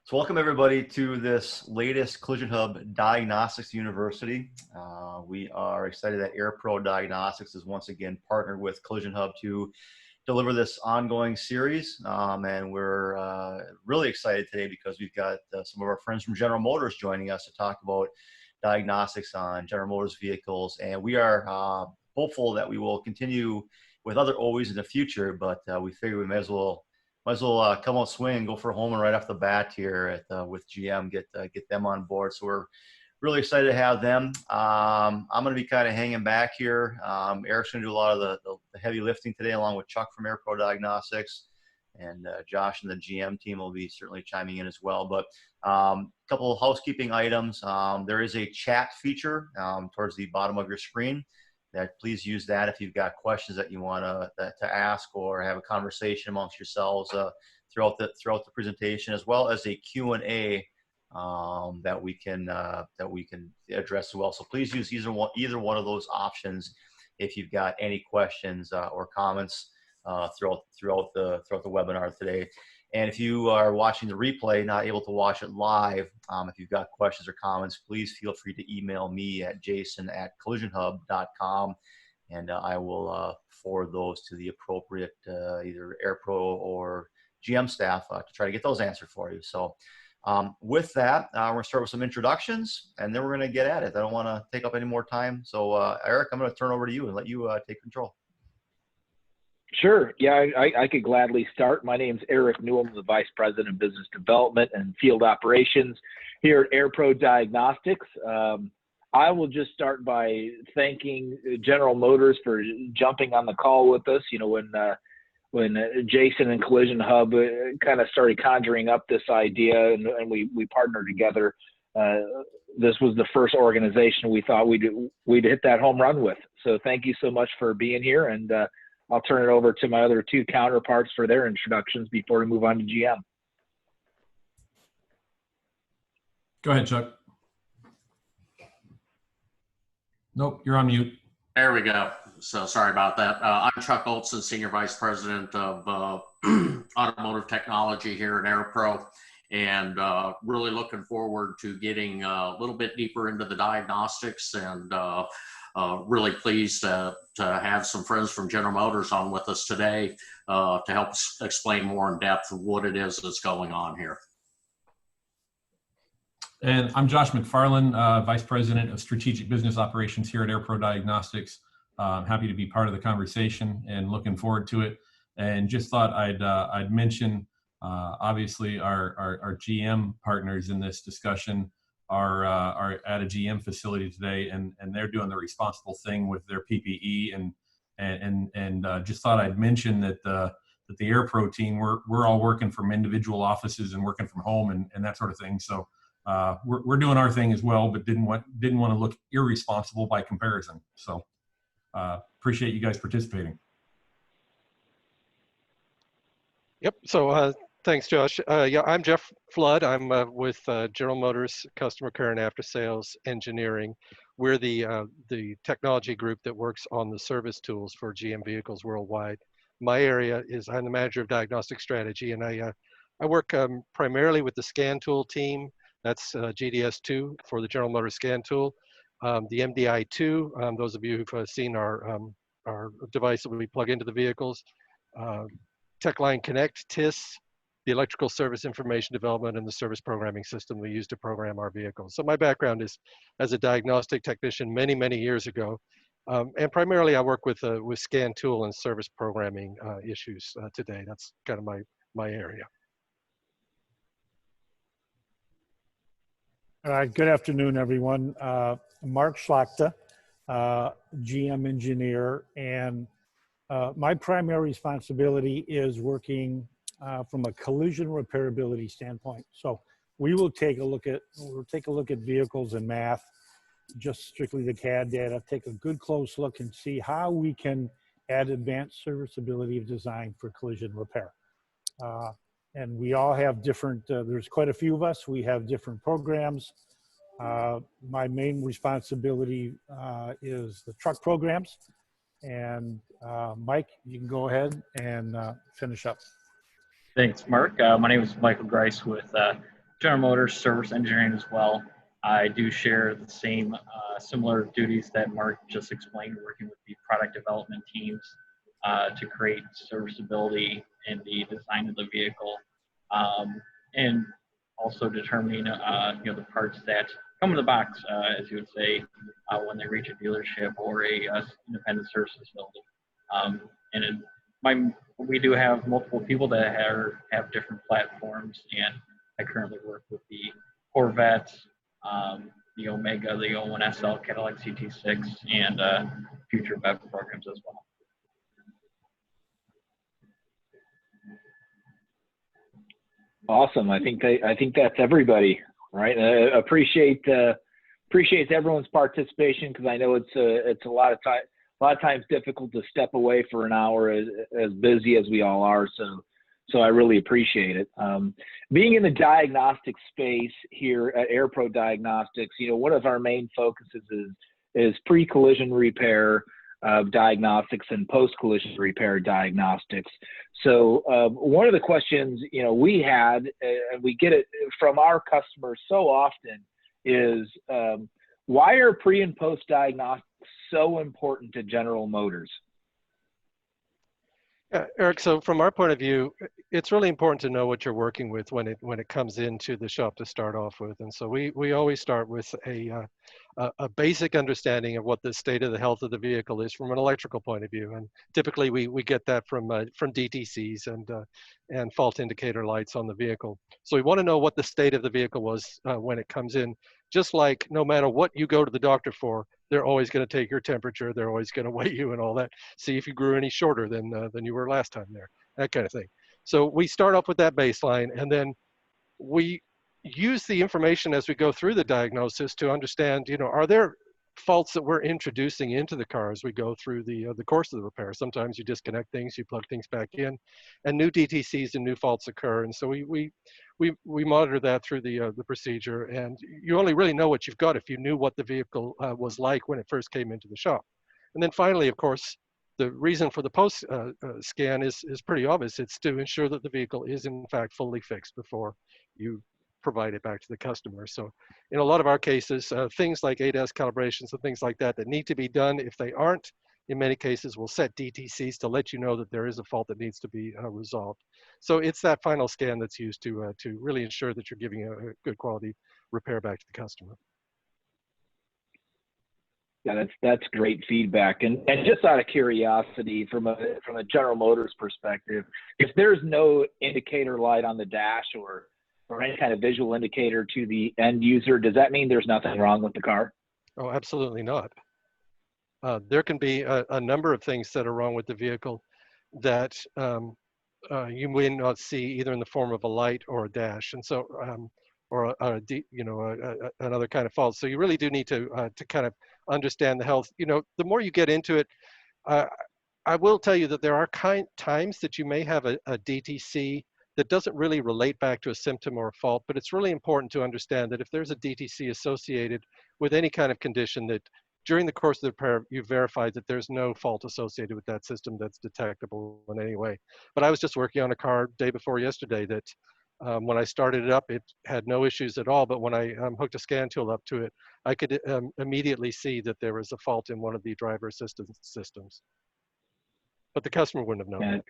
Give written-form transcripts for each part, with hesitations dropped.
So welcome everybody to this latest Collision Hub Diagnostics University. We are excited that AirPro Diagnostics is once again partnered with Collision Hub to deliver this ongoing series. And we're really excited today because we've got some of our friends from General Motors joining us to talk about diagnostics on General Motors vehicles. And we are hopeful that we will continue with other OEs in the future, but we figure we might as well come out swing and go for a home run right off the bat here with GM, get them on board. So we're really excited to have them. I'm going to be kind of hanging back here. Eric's going to do a lot of the heavy lifting today, along with Chuck from AirPro Diagnostics, and Josh and the GM team will be certainly chiming in as well. But a couple of housekeeping items. There is a chat feature towards the bottom of your screen. Please use that if you've got questions that you want to ask or have a conversation amongst yourselves throughout the presentation, as well as a Q&A that we can address as well. So please use either one of those options if you've got any questions or comments throughout the webinar today. And if you are watching the replay, not able to watch it live, if you've got questions or comments, please feel free to email me at jason@collisionhub.com, and I will forward those to the appropriate either AirPro or GM staff to try to get those answered for you. So with that, we're going to start with some introductions, and then we're going to get at it. I don't want to take up any more time. So Eric, I'm going to turn over to you and let you take control. Sure. Yeah, I could gladly start. My name's Eric Newell. I'm the Vice President of Business Development and Field Operations here at AirPro Diagnostics. I will just start by thanking General Motors for jumping on the call with us. You know, when Jason and Collision Hub kind of started conjuring up this idea and we partnered together, this was the first organization we thought we'd hit that home run with. So thank you so much for being here, and I'll turn it over to my other two counterparts for their introductions before we move on to GM. Go ahead, Chuck. Nope, you're on mute. There we go. So sorry about that. I'm Chuck Olson, Senior Vice President of Automotive Technology here at AirPro, and really looking forward to getting a little bit deeper into the diagnostics, and really pleased to have some friends from General Motors on with us today to help us explain more in depth what it is that's going on here. And I'm Josh McFarland, Vice President of Strategic Business Operations here at AirPro Diagnostics. I'm happy to be part of the conversation and looking forward to it. And just thought I'd mention, obviously, our GM partners in this discussion are at a GM facility today, and they're doing the responsible thing with their PPE, and just thought I'd mention that the AirPro team, we're all working from individual offices and working from home and that sort of thing. So we're doing our thing as well, but didn't want to look irresponsible by comparison. So appreciate you guys participating. Yep. So thanks, Josh. Yeah, I'm Jeff Flood. I'm with General Motors Customer Care and After Sales Engineering. We're the technology group that works on the service tools for GM vehicles worldwide. My area is I'm the manager of diagnostic strategy, and I work primarily with the scan tool team. That's GDS2 for the General Motors scan tool. The MDI2, those of you who've seen our device that we plug into the vehicles. TechLine Connect, TIS, the electrical service information development, and the service programming system we use to program our vehicles. So my background is as a diagnostic technician many, many years ago. And primarily I work with scan tool and service programming issues today. That's kind of my area. All right, good afternoon, everyone. Mark Schlachta, GM engineer, and my primary responsibility is working from a collision repairability standpoint. So we will take a look at vehicles and math, just strictly the CAD data, take a good close look and see how we can add advanced serviceability of design for collision repair. And we all have different, there's quite a few of us, we have different programs. My main responsibility is the truck programs. And Mike, you can go ahead and finish up. Thanks, Mark. My name is Michael Grice with General Motors service engineering as well. I do share the same similar duties that Mark just explained, working with the product development teams to create serviceability in the design of the vehicle, and also determining the parts that come in the box, as you would say, when they reach a dealership or a independent service facility. We do have multiple people that have different platforms, and I currently work with the Corvette, the Omega, the 01SL, Cadillac CT6, and future BEV programs as well. Awesome. I think that's everybody, right? Appreciate everyone's participation, because I know it's a lot of times difficult to step away for an hour, as busy as we all are. So I really appreciate it. Being in the diagnostic space here at AirPro Diagnostics, one of our main focuses is pre-collision repair diagnostics and post-collision repair diagnostics. So one of the questions we had, and we get it from our customers so often, is why are pre and post diagnostics so important to General Motors? Yeah, Eric, so from our point of view, it's really important to know what you're working with when it comes into the shop to start off with. And so we always start with a basic understanding of what the state of the health of the vehicle is from an electrical point of view. And typically we get that from DTCs and fault indicator lights on the vehicle. So we want to know what the state of the vehicle was when it comes in. Just like no matter what you go to the doctor for, they're always going to take your temperature. They're always going to weigh you and all that. See if you grew any shorter than you were last time there, that kind of thing. So we start off with that baseline, and then we use the information as we go through the diagnosis to understand, are there faults that we're introducing into the car as we go through the course of the repair. Sometimes you disconnect things, you plug things back in, and new DTCs and new faults occur. And so we monitor that through the procedure. And you only really know what you've got if you knew what the vehicle was like when it first came into the shop. And then finally, of course, the reason for the post scan is pretty obvious. It's to ensure that the vehicle is in fact fully fixed before you provide it back to the customer. So in a lot of our cases, things like ADAS calibrations and things like that need to be done. If they aren't, in many cases, we'll set DTCs to let you know that there is a fault that needs to be resolved. So it's that final scan that's used to really ensure that you're giving a good quality repair back to the customer. Yeah, that's great feedback. And just out of curiosity, from a General Motors perspective, if there's no indicator light on the dash or any kind of visual indicator to the end user, does that mean there's nothing wrong with the car? Oh, absolutely not. There can be a number of things that are wrong with the vehicle that you may not see either in the form of a light or a dash, and so or another kind of fault. So you really do need to kind of understand the health. The more you get into it, I will tell you that there are times that you may have a DTC that doesn't really relate back to a symptom or a fault, but it's really important to understand that if there's a DTC associated with any kind of condition, that during the course of the repair, you verified that there's no fault associated with that system that's detectable in any way. But I was just working on a car day before yesterday that when I started it up, it had no issues at all. But when I hooked a scan tool up to it, I could immediately see that there was a fault in one of the driver assistance systems. But the customer wouldn't have known.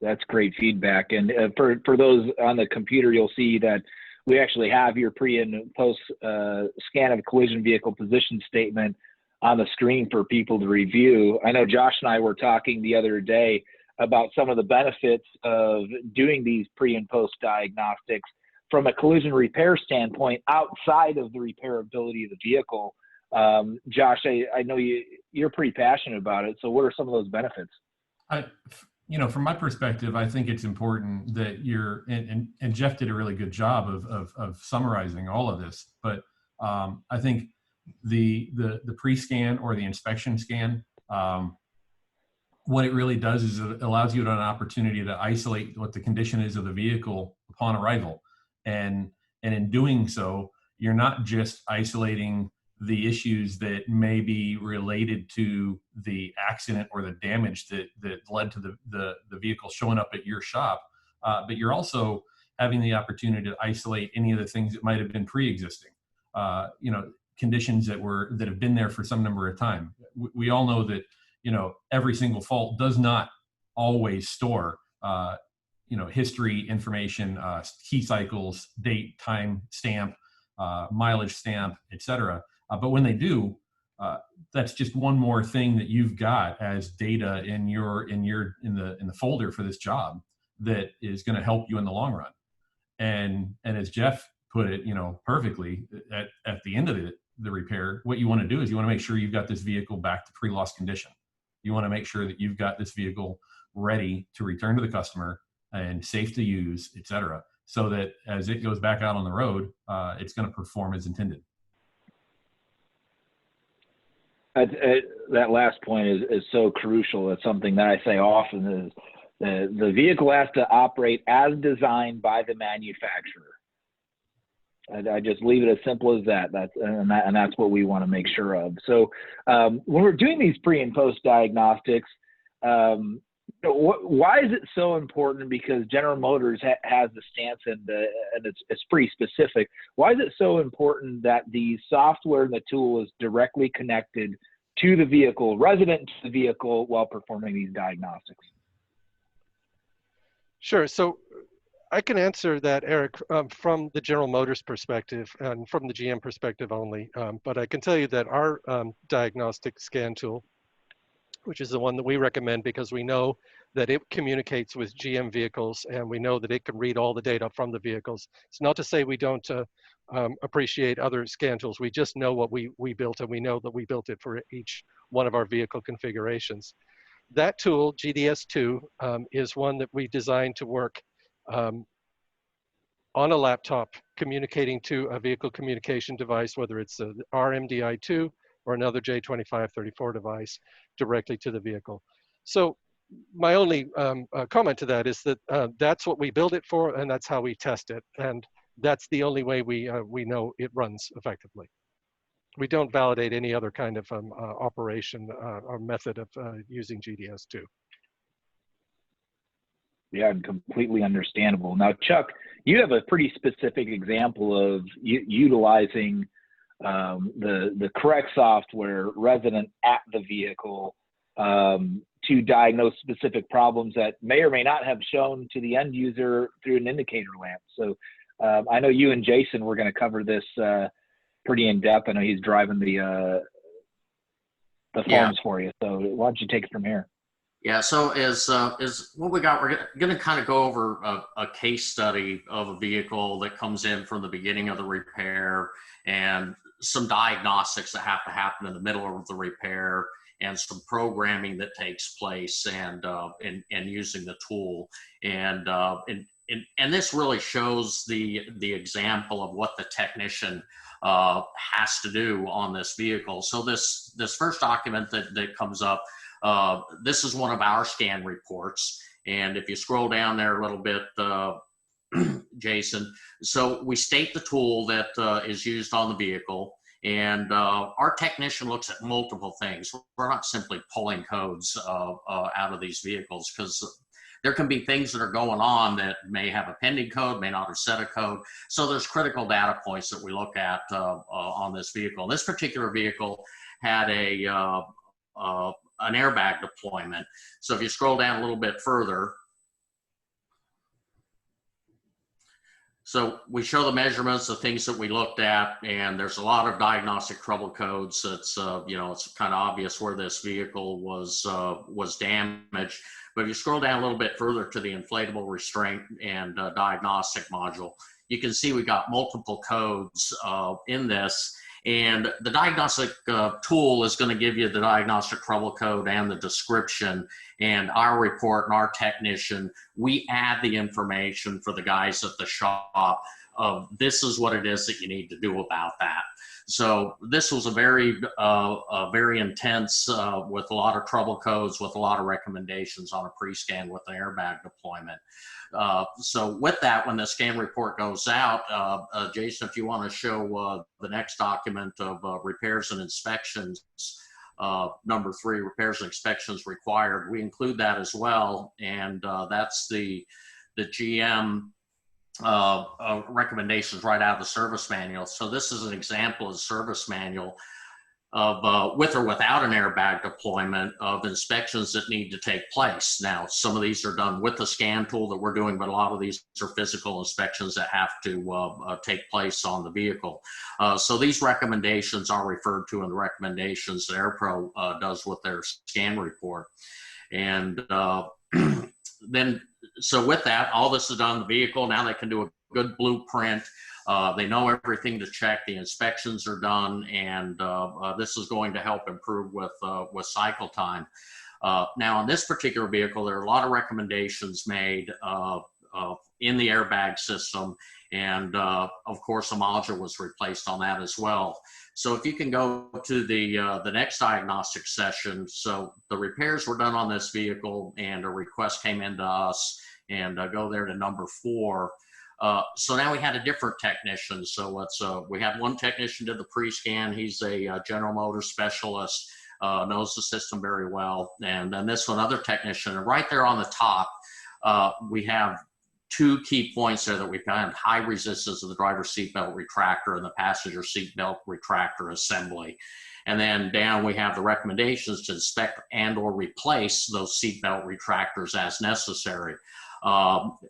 That's great feedback. And for those on the computer, you'll see that we actually have your pre and post scan of collision vehicle position statement on the screen for people to review. I know Josh and I were talking the other day about some of the benefits of doing these pre and post diagnostics from a collision repair standpoint outside of the repairability of the vehicle. Josh, I know you're pretty passionate about it. So what are some of those benefits? From my perspective, I think it's important that and Jeff did a really good job of summarizing all of this. But I think the pre-scan or the inspection scan, what it really does is it allows you an opportunity to isolate what the condition is of the vehicle upon arrival. And in doing so, you're not just isolating the issues that may be related to the accident or the damage that led to the vehicle showing up at your shop, but you're also having the opportunity to isolate any of the things that might have been pre-existing, conditions that have been there for some number of time. We all know that, every single fault does not always store, history information, key cycles, date, time stamp, mileage stamp, etc. But when they do, that's just one more thing that you've got as data in the folder for this job that is going to help you in the long run. And as Jeff put it, perfectly, at the end of the repair, what you want to do is you want to make sure you've got this vehicle back to pre-loss condition. You want to make sure that you've got this vehicle ready to return to the customer and safe to use, et cetera, so that as it goes back out on the road, it's going to perform as intended. That last point is so crucial. It's something that I say often is the vehicle has to operate as designed by the manufacturer. I just leave it as simple as that. That's what we want to make sure of. So when we're doing these pre and post diagnostics, why is it so important? Because General Motors has the stance and it's pretty specific. Why is it so important that the software and the tool is directly connected to the vehicle, resident to the vehicle, while performing these diagnostics? Sure. So I can answer that, Eric, from the General Motors perspective and from the GM perspective only. But I can tell you that our diagnostic scan tool, which is the one that we recommend because we know that it communicates with GM vehicles and we know that it can read all the data from the vehicles. It's not to say we don't appreciate other scan tools. We just know what we built, and we know that we built it for each one of our vehicle configurations. That tool, GDS2, is one that we designed to work on a laptop communicating to a vehicle communication device, whether it's a RMDI2 or another J2534 device, directly to the vehicle. So my only comment to that is that that's what we build it for, and that's how we test it. And that's the only way we know it runs effectively. We don't validate any other kind of operation or method of using GDS2. Yeah, and completely understandable. Now, Chuck, you have a pretty specific example of utilizing the correct software resident at the vehicle to diagnose specific problems that may or may not have shown to the end user through an indicator lamp. So I know you and Jason were going to cover this pretty in depth. I know he's driving the forms for you. So why don't you take it from here? Yeah, so is what we got, we're going to kind of go over a case study of a vehicle that comes in from the beginning of the repair and some diagnostics that have to happen in the middle of the repair and some programming that takes place and using the tool. And this really shows the example of what the technician has to do on this vehicle. So this first document that comes up, this is one of our scan reports. And if you scroll down there a little bit, Jason, so we state the tool that is used on the vehicle. And our technician looks at multiple things. We're not simply pulling codes out of these vehicles, because there can be things that are going on that may have a pending code, may not have set a code. So there's critical data points that we look at on this vehicle. This particular vehicle had an airbag deployment. So if you scroll down a little bit further, so we show the measurements, the things that we looked at, and there's a lot of diagnostic trouble codes. It's it's kind of obvious where this vehicle was damaged. But if you scroll down a little bit further to the inflatable restraint and diagnostic module, you can see we got multiple codes in this. And the diagnostic tool is going to give you the diagnostic trouble code and the description. And our report and our technician, we add the information for the guys at the shop of this is what it is that you need to do about that. So this was a very intense with a lot of trouble codes, with a lot of recommendations on a pre-scan with an airbag deployment. So with that, when the scan report goes out, Jason, if you want to show the next document of repairs and inspections, number 3, repairs and inspections required, we include that as well. And that's the GM recommendations right out of the service manual. So this is an example of the service manual of with or without an airbag deployment of inspections that need to take place. Now, some of these are done with the scan tool that we're doing, but a lot of these are physical inspections that have to take place on the vehicle. So these recommendations are referred to in the recommendations that AirPro does with their scan report. And then, so with that, all this is done on the vehicle. Now they can do a good blueprint. They know everything to check. The inspections are done, and this is going to help improve with cycle time. Now, on this particular vehicle, there are a lot of recommendations made in the airbag system, and of course, a module was replaced on that as well. So, if you can go to the next diagnostic session. So, the repairs were done on this vehicle, and a request came into us, and go there to number 4. So now we had a different technician. So we had one technician did the pre-scan. He's a General Motors specialist, knows the system very well. And then this one, other technician, and right there on the top, we have 2 key points there that we found: high resistance of the driver's seatbelt retractor and the passenger seatbelt retractor assembly. And then down we have the recommendations to inspect and or replace those seatbelt retractors as necessary.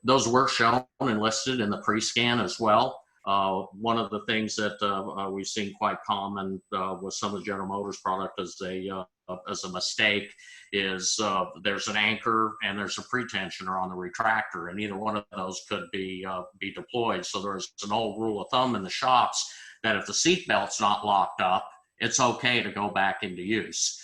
Those were shown and listed in the pre-scan as well. One of the things that we've seen quite common with some of the General Motors product as a mistake is there's an anchor and there's a pretensioner on the retractor, and either one of those could be deployed. So there's an old rule of thumb in the shops that if the seat belt's not locked up, it's okay to go back into use.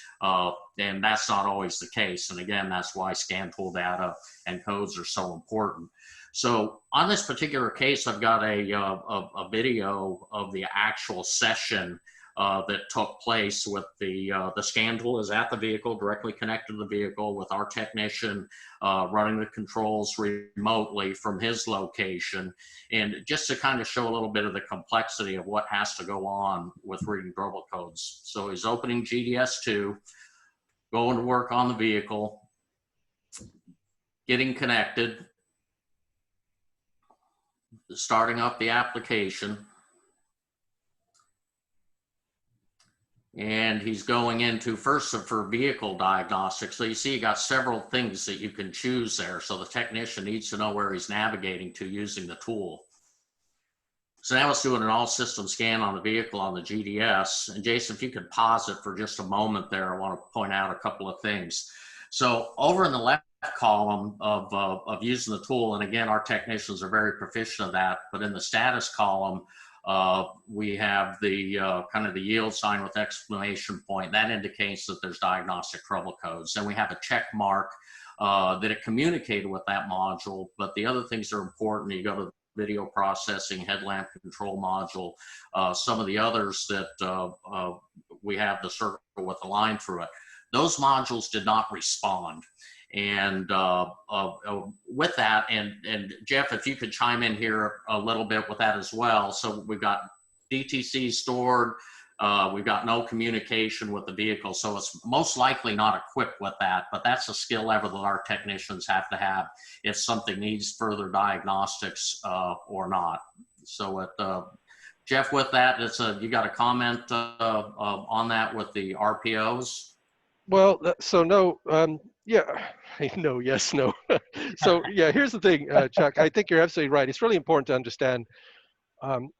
And that's not always the case. And again, that's why scan tool data and codes are so important. So on this particular case, I've got a video of the actual session that took place with the scan tool is at the vehicle, directly connected to the vehicle, with our technician running the controls remotely from his location. And just to kind of show a little bit of the complexity of what has to go on with reading durable codes. So he's opening GDS2, going to work on the vehicle, getting connected, starting up the application. And he's going into first for vehicle diagnostics. So you see you got several things that you can choose there. So the technician needs to know where he's navigating to using the tool. So now it's doing an all system scan on the vehicle on the GDS. And Jason, if you could pause it for just a moment there, I want to point out a couple of things. So over in the left column of using the tool, and again, our technicians are very proficient at that, but in the status column, we have the kind of the yield sign with exclamation point. That indicates that there's diagnostic trouble codes. Then we have a check mark that it communicated with that module. But the other things that are important, you go to video processing, headlamp control module, some of the others that we have the circle with a line through it. Those modules did not respond. And with that, and Jeff, if you could chime in here a little bit with that as well. So we've got DTC stored, we've got no communication with the vehicle, so it's most likely not equipped with that, but that's a skill level that our technicians have to have if something needs further diagnostics or not. So Jeff, with that, you got a comment on that with the RPOs? Well, so no, yeah, no, yes, no. So yeah, here's the thing, Chuck, I think you're absolutely right. It's really important to understand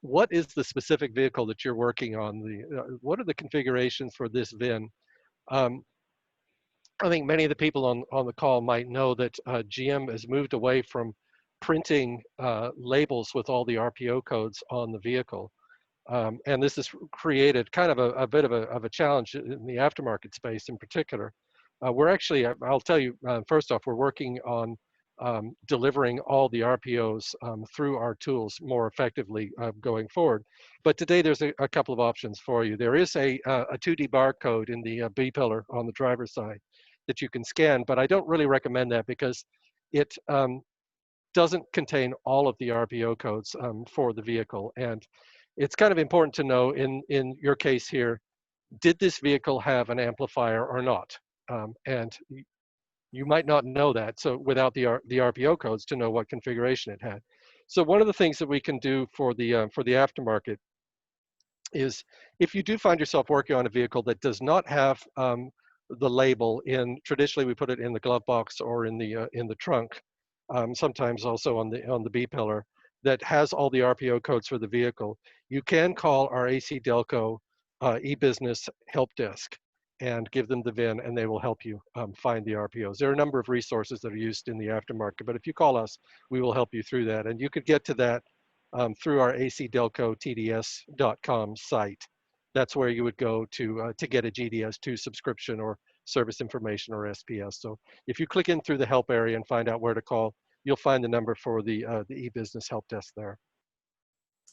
what is the specific vehicle that you're working on? What are the configurations for this VIN? I think many of the people on the call might know that GM has moved away from printing labels with all the RPO codes on the vehicle. And this has created kind of a bit of a challenge in the aftermarket space in particular. We're actually, I'll tell you, first off, we're working on delivering all the RPOs through our tools more effectively going forward. But today there's a couple of options for you. There is a 2D barcode in the B pillar on the driver's side that you can scan, but I don't really recommend that because it doesn't contain all of the RPO codes for the vehicle. And it's kind of important to know in your case here, did this vehicle have an amplifier or not? And You might not know that, so without the RPO codes to know what configuration it had. So one of the things that we can do for the aftermarket is, if you do find yourself working on a vehicle that does not have the label in, traditionally we put it in the glove box or in the trunk, sometimes also on the B pillar, that has all the RPO codes for the vehicle, you can call our AC Delco e-business help desk and give them the VIN, and they will help you find the RPOs. There are a number of resources that are used in the aftermarket, but if you call us, we will help you through that. And you could get to that through our acdelcotds.com site. That's where you would go to get a GDS2 subscription or service information or SPS. So if you click in through the help area and find out where to call, you'll find the number for the e-business help desk there.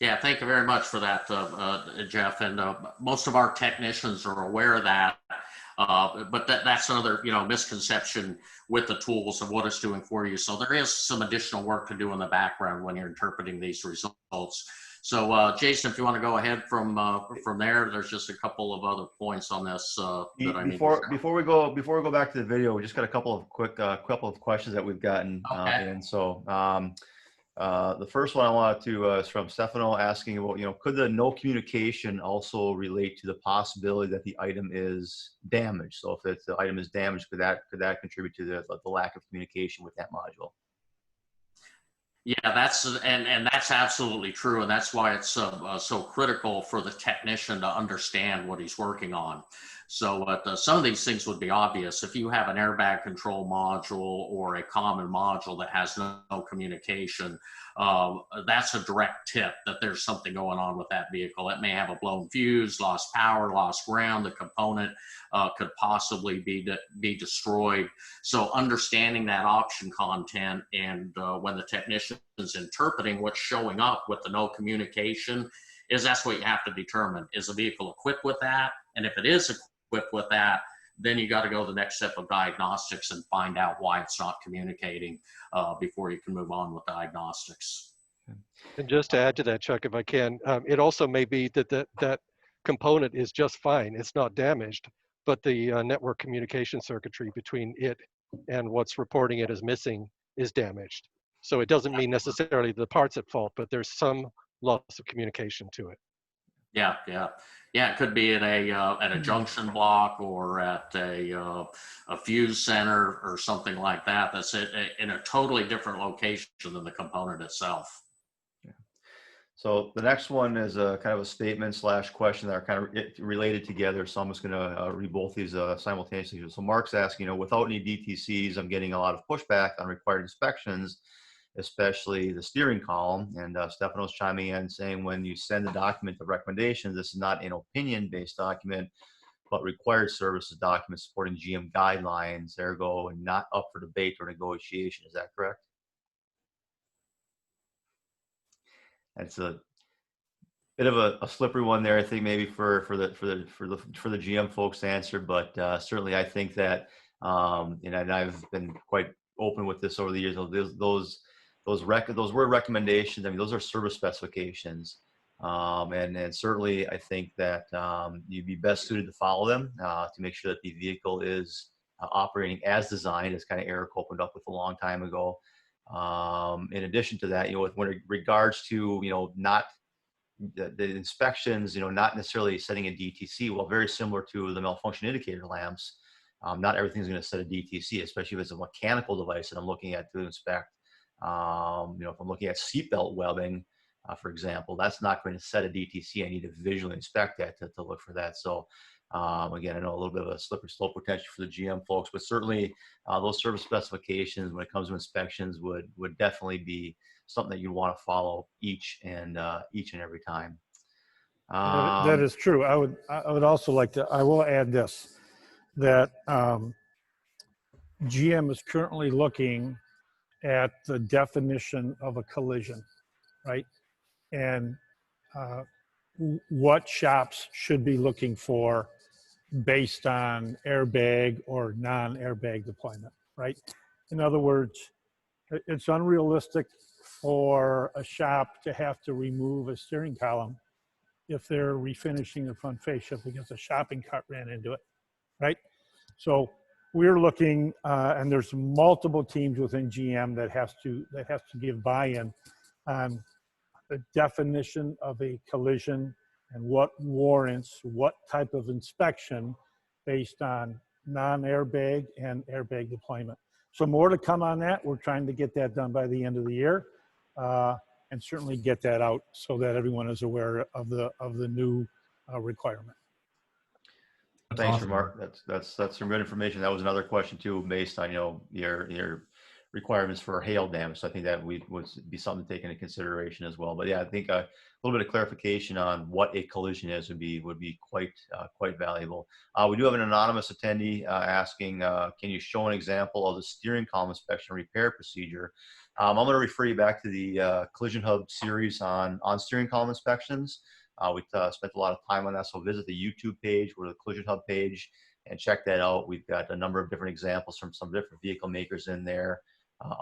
Yeah, thank you very much for that, Jeff. And most of our technicians are aware of that. But that's another, misconception with the tools of what it's doing for you. So there is some additional work to do in the background when you're interpreting these results. So Jason, if you want to go ahead from there, there's just a couple of other points on this that I need to share. Before we go back to the video, we just got a couple of quick questions that we've gotten in. So the first one I wanted to is from Stefano, asking about, could the no communication also relate to the possibility that the item is damaged? So if the item is damaged, could that contribute to the lack of communication with that module? Yeah, that's absolutely true, and that's why it's so critical for the technician to understand what he's working on. So some of these things would be obvious. If you have an airbag control module or a common module that has no communication, that's a direct tip that there's something going on with that vehicle. It may have a blown fuse, lost power, lost ground. The component could possibly be destroyed. So understanding that option content, and when the technician is interpreting what's showing up with the no communication, that's what you have to determine. Is the vehicle equipped with that? And if it is equipped with that, then you got to go the next step of diagnostics and find out why it's not communicating before you can move on with diagnostics. And just to add to that, Chuck, if I can, it also may be that component is just fine. It's not damaged, but the network communication circuitry between it and what's reporting it as missing is damaged. So it doesn't mean necessarily the part's at fault, but there's some loss of communication to it. Yeah. It could be at a junction block or at a fuse center or something like that. That's in a totally different location than the component itself. Yeah. So the next one is a kind of a statement / question that are kind of related together. So I'm just going to read both these simultaneously. So Mark's asking, without any DTCs, I'm getting a lot of pushback on required inspections, especially the steering column. And Stefano's chiming in saying, when you send the document of recommendations, this is not an opinion-based document, but required services document supporting GM guidelines, ergo, and not up for debate or negotiation. Is that correct? That's a bit of a slippery one there, I think, maybe for the GM folks to answer, but certainly I think that, and I've been quite open with this over the years. Those word recommendations, I mean, those are service specifications. And certainly I think that you'd be best suited to follow them to make sure that the vehicle is operating as designed, as kind of Eric opened up with a long time ago. In addition to that, with regards to, not the inspections, not necessarily setting a DTC, well, very similar to the malfunction indicator lamps. Not everything's going to set a DTC, especially if it's a mechanical device that I'm looking at to inspect. If I'm looking at seatbelt webbing, for example, that's not going to set a DTC. I need to visually inspect that to look for that. So again, I know a little bit of a slippery slope potential for the GM folks, but certainly those service specifications when it comes to inspections would definitely be something that you want to follow each and every time. That is true. I would also like to, I will add this, that GM is currently looking at the definition of a collision, right? And what shops should be looking for based on airbag or non-airbag deployment, right? In other words, it's unrealistic for a shop to have to remove a steering column if they're refinishing the front fascia because a shopping cart ran into it, right? So we're looking, and there's multiple teams within GM that has to give buy-in on the definition of a collision and what warrants what type of inspection based on non-airbag and airbag deployment. So more to come on that. We're trying to get that done by the end of the year, and certainly get that out so that everyone is aware of the new requirement. That's Thanks, awesome. Mark. That's some good information. That was another question too, based on your requirements for hail damage. So I think that would be something to take into consideration as well. But yeah, I think a little bit of clarification on what a collision is would be quite valuable. We do have an anonymous attendee asking, can you show an example of the steering column inspection repair procedure? I'm going to refer you back to the Collision Hub series on steering column inspections. We spent a lot of time on that, so visit the YouTube page or the Collision Hub page and check that out. We've got a number of different examples from some different vehicle makers in there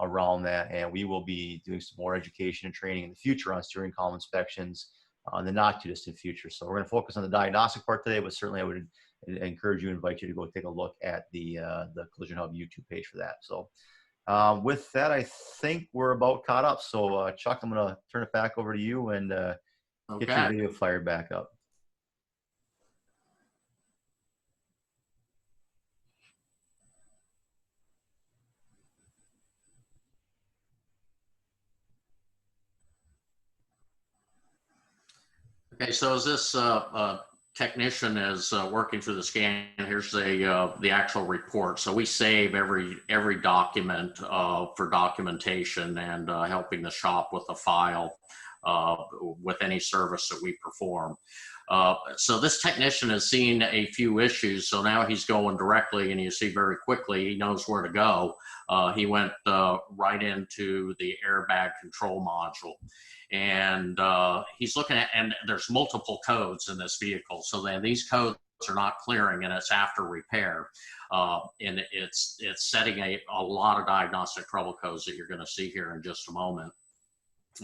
around that, and we will be doing some more education and training in the future on steering column inspections in the not too distant future. So we're going to focus on the diagnostic part today, but certainly I would encourage you, invite you to go take a look at the Collision Hub YouTube page for that. So with that, I think we're about caught up. So Chuck, I'm going to turn it back over to you and get your video fired back up. Okay, so as this technician is working through the scan, here's the actual report. So we save every document for documentation and helping the shop with the file with any service that we perform. So this technician has seen a few issues, so now he's going directly, and you see very quickly he knows where to go. He went right into the airbag control module, and he's looking at, and there's multiple codes in this vehicle, so then these codes are not clearing, and it's after repair, and it's setting a lot of diagnostic trouble codes that you're going to see here in just a moment.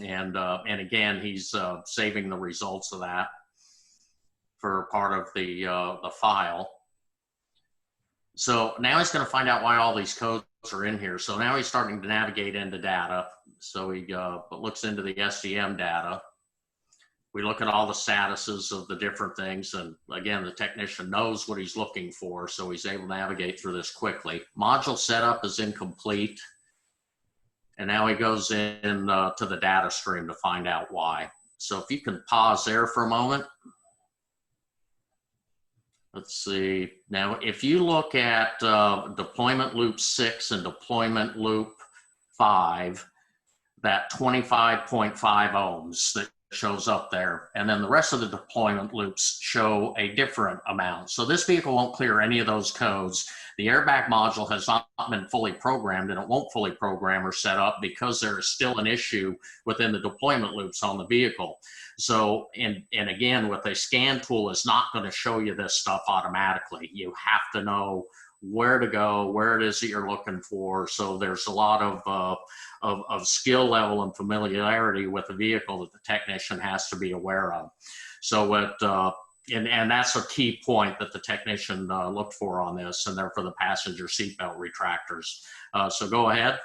And again, he's saving the results of that for part of the file. So now he's going to find out why all these codes are in here. So now he's starting to navigate into data. So he looks into the SDM data. We look at all the statuses of the different things. And again, the technician knows what he's looking for, so he's able to navigate through this quickly. Module setup is incomplete. And now he goes in to the data stream to find out why. So if you can pause there for a moment. Let's see. Now, if you look at deployment loop 6 and deployment loop 5, that 25.5 ohms that shows up there, and then the rest of the deployment loops show a different amount. So this vehicle won't clear any of those codes. The airbag module has not been fully programmed, and it won't fully program or set up because there is still an issue within the deployment loops on the vehicle. So, and again, with a scan tool, is not going to show you this stuff automatically. You have to know where to go, where it is that you're looking for. So there's a lot of skill level and familiarity with the vehicle that the technician has to be aware of. So and that's a key point that the technician looked for on this, and they're for the passenger seatbelt retractors. So go ahead.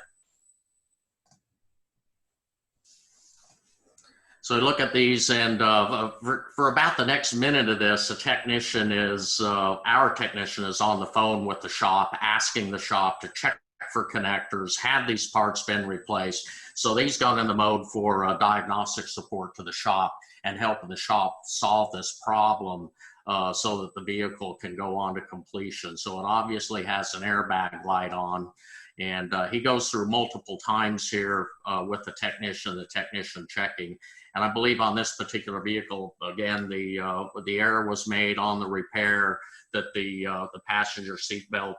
So look at these, and for about the next minute of this, the technician is, our technician is on the phone with the shop, asking the shop to check for connectors, have these parts been replaced. So he's gone in the mode for diagnostic support to the shop and helping the shop solve this problem so that the vehicle can go on to completion. So it obviously has an airbag light on. And he goes through multiple times here with the technician checking. And I believe on this particular vehicle, again, the error was made on the repair that the passenger seatbelt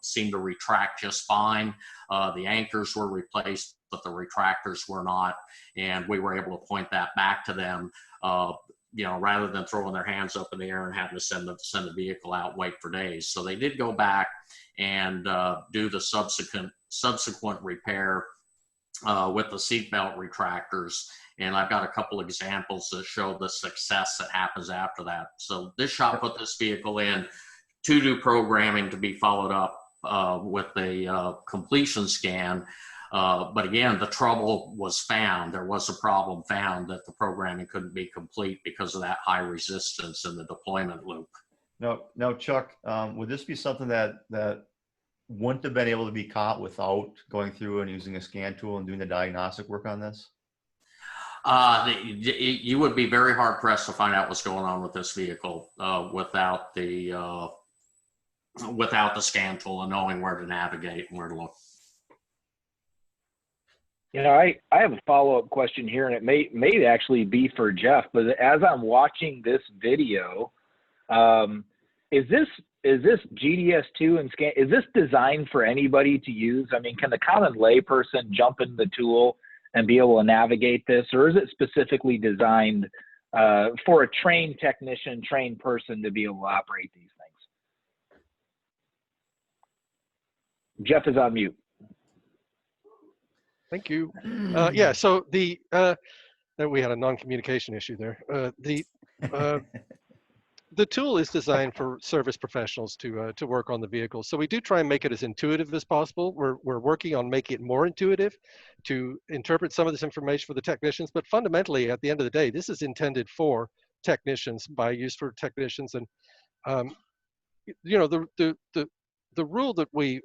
seemed to retract just fine. The anchors were replaced, but the retractors were not. And we were able to point that back to them, rather than throwing their hands up in the air and having to send the vehicle out and wait for days. So they did go back and do the subsequent repair with the seatbelt retractors. And I've got a couple examples that show the success that happens after that. So this shop put this vehicle in to do programming to be followed up with the completion scan. But again, the trouble was found. There was a problem found that the programming couldn't be complete because of that high resistance in the deployment loop. Now, Chuck, would this be something that wouldn't have been able to be caught without going through and using a scan tool and doing the diagnostic work on this? You would be very hard pressed to find out what's going on with this vehicle without the scan tool and knowing where to navigate and where to look. You know, I have a follow-up question here, and it may actually be for Jeff, but as I'm watching this video, is this GDS2 and scan, is this designed for anybody to use? I mean, can the common layperson jump in the tool and be able to navigate this, or is it specifically designed for a trained technician, trained person to be able to operate these things? Jeff is on mute. Thank you. Yeah, so we had a non-communication issue there. The tool is designed for service professionals to work on the vehicle. So we do try and make it as intuitive as possible. We're working on making it more intuitive to interpret some of this information for the technicians. But fundamentally, at the end of the day, this is intended for technicians, by use for technicians. And you know, the rule that we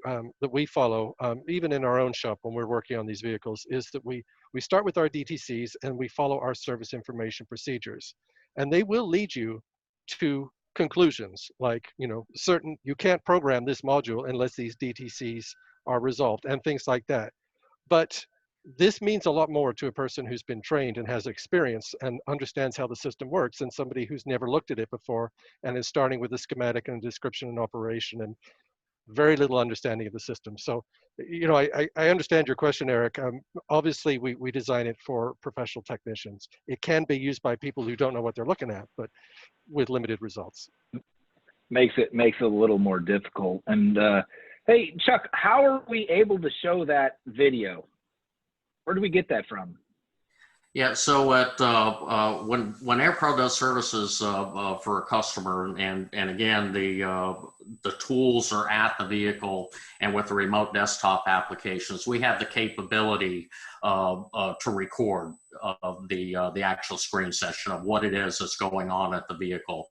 follow, even in our own shop when we're working on these vehicles, is that we start with our DTCs and we follow our service information procedures, and they will lead you to conclusions like, you know, you can't program this module unless these DTCs are resolved and things like that. But this means a lot more to a person who's been trained and has experience and understands how the system works than somebody who's never looked at it before and is starting with a schematic and a description and operation and very little understanding of the system. So, you know, I understand your question, Eric. Obviously, we design it for professional technicians. It can be used by people who don't know what they're looking at, but with limited results. Makes it a little more difficult. And hey, Chuck, how are we able to show that video? Where do we get that from? Yeah, so at when AirPro does services for a customer, and again the tools are at the vehicle, and with the remote desktop applications, we have the capability to record the actual screen session of what it is that's going on at the vehicle.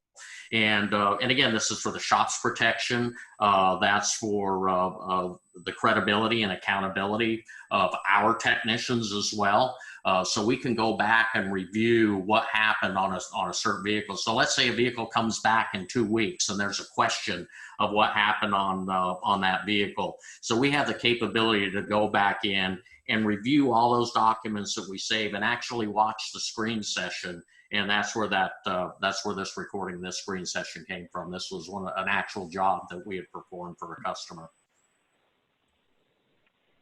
And again, this is for the shop's protection. That's for the credibility and accountability of our technicians as well. So we can go back and review what happened on a certain vehicle. So let's say a vehicle comes back in 2 weeks and there's a question of what happened on that vehicle. So we have the capability to go back in and review all those documents that we save and actually watch the screen session. And that's where this recording, this screen session came from. This was an actual job that we had performed for a customer.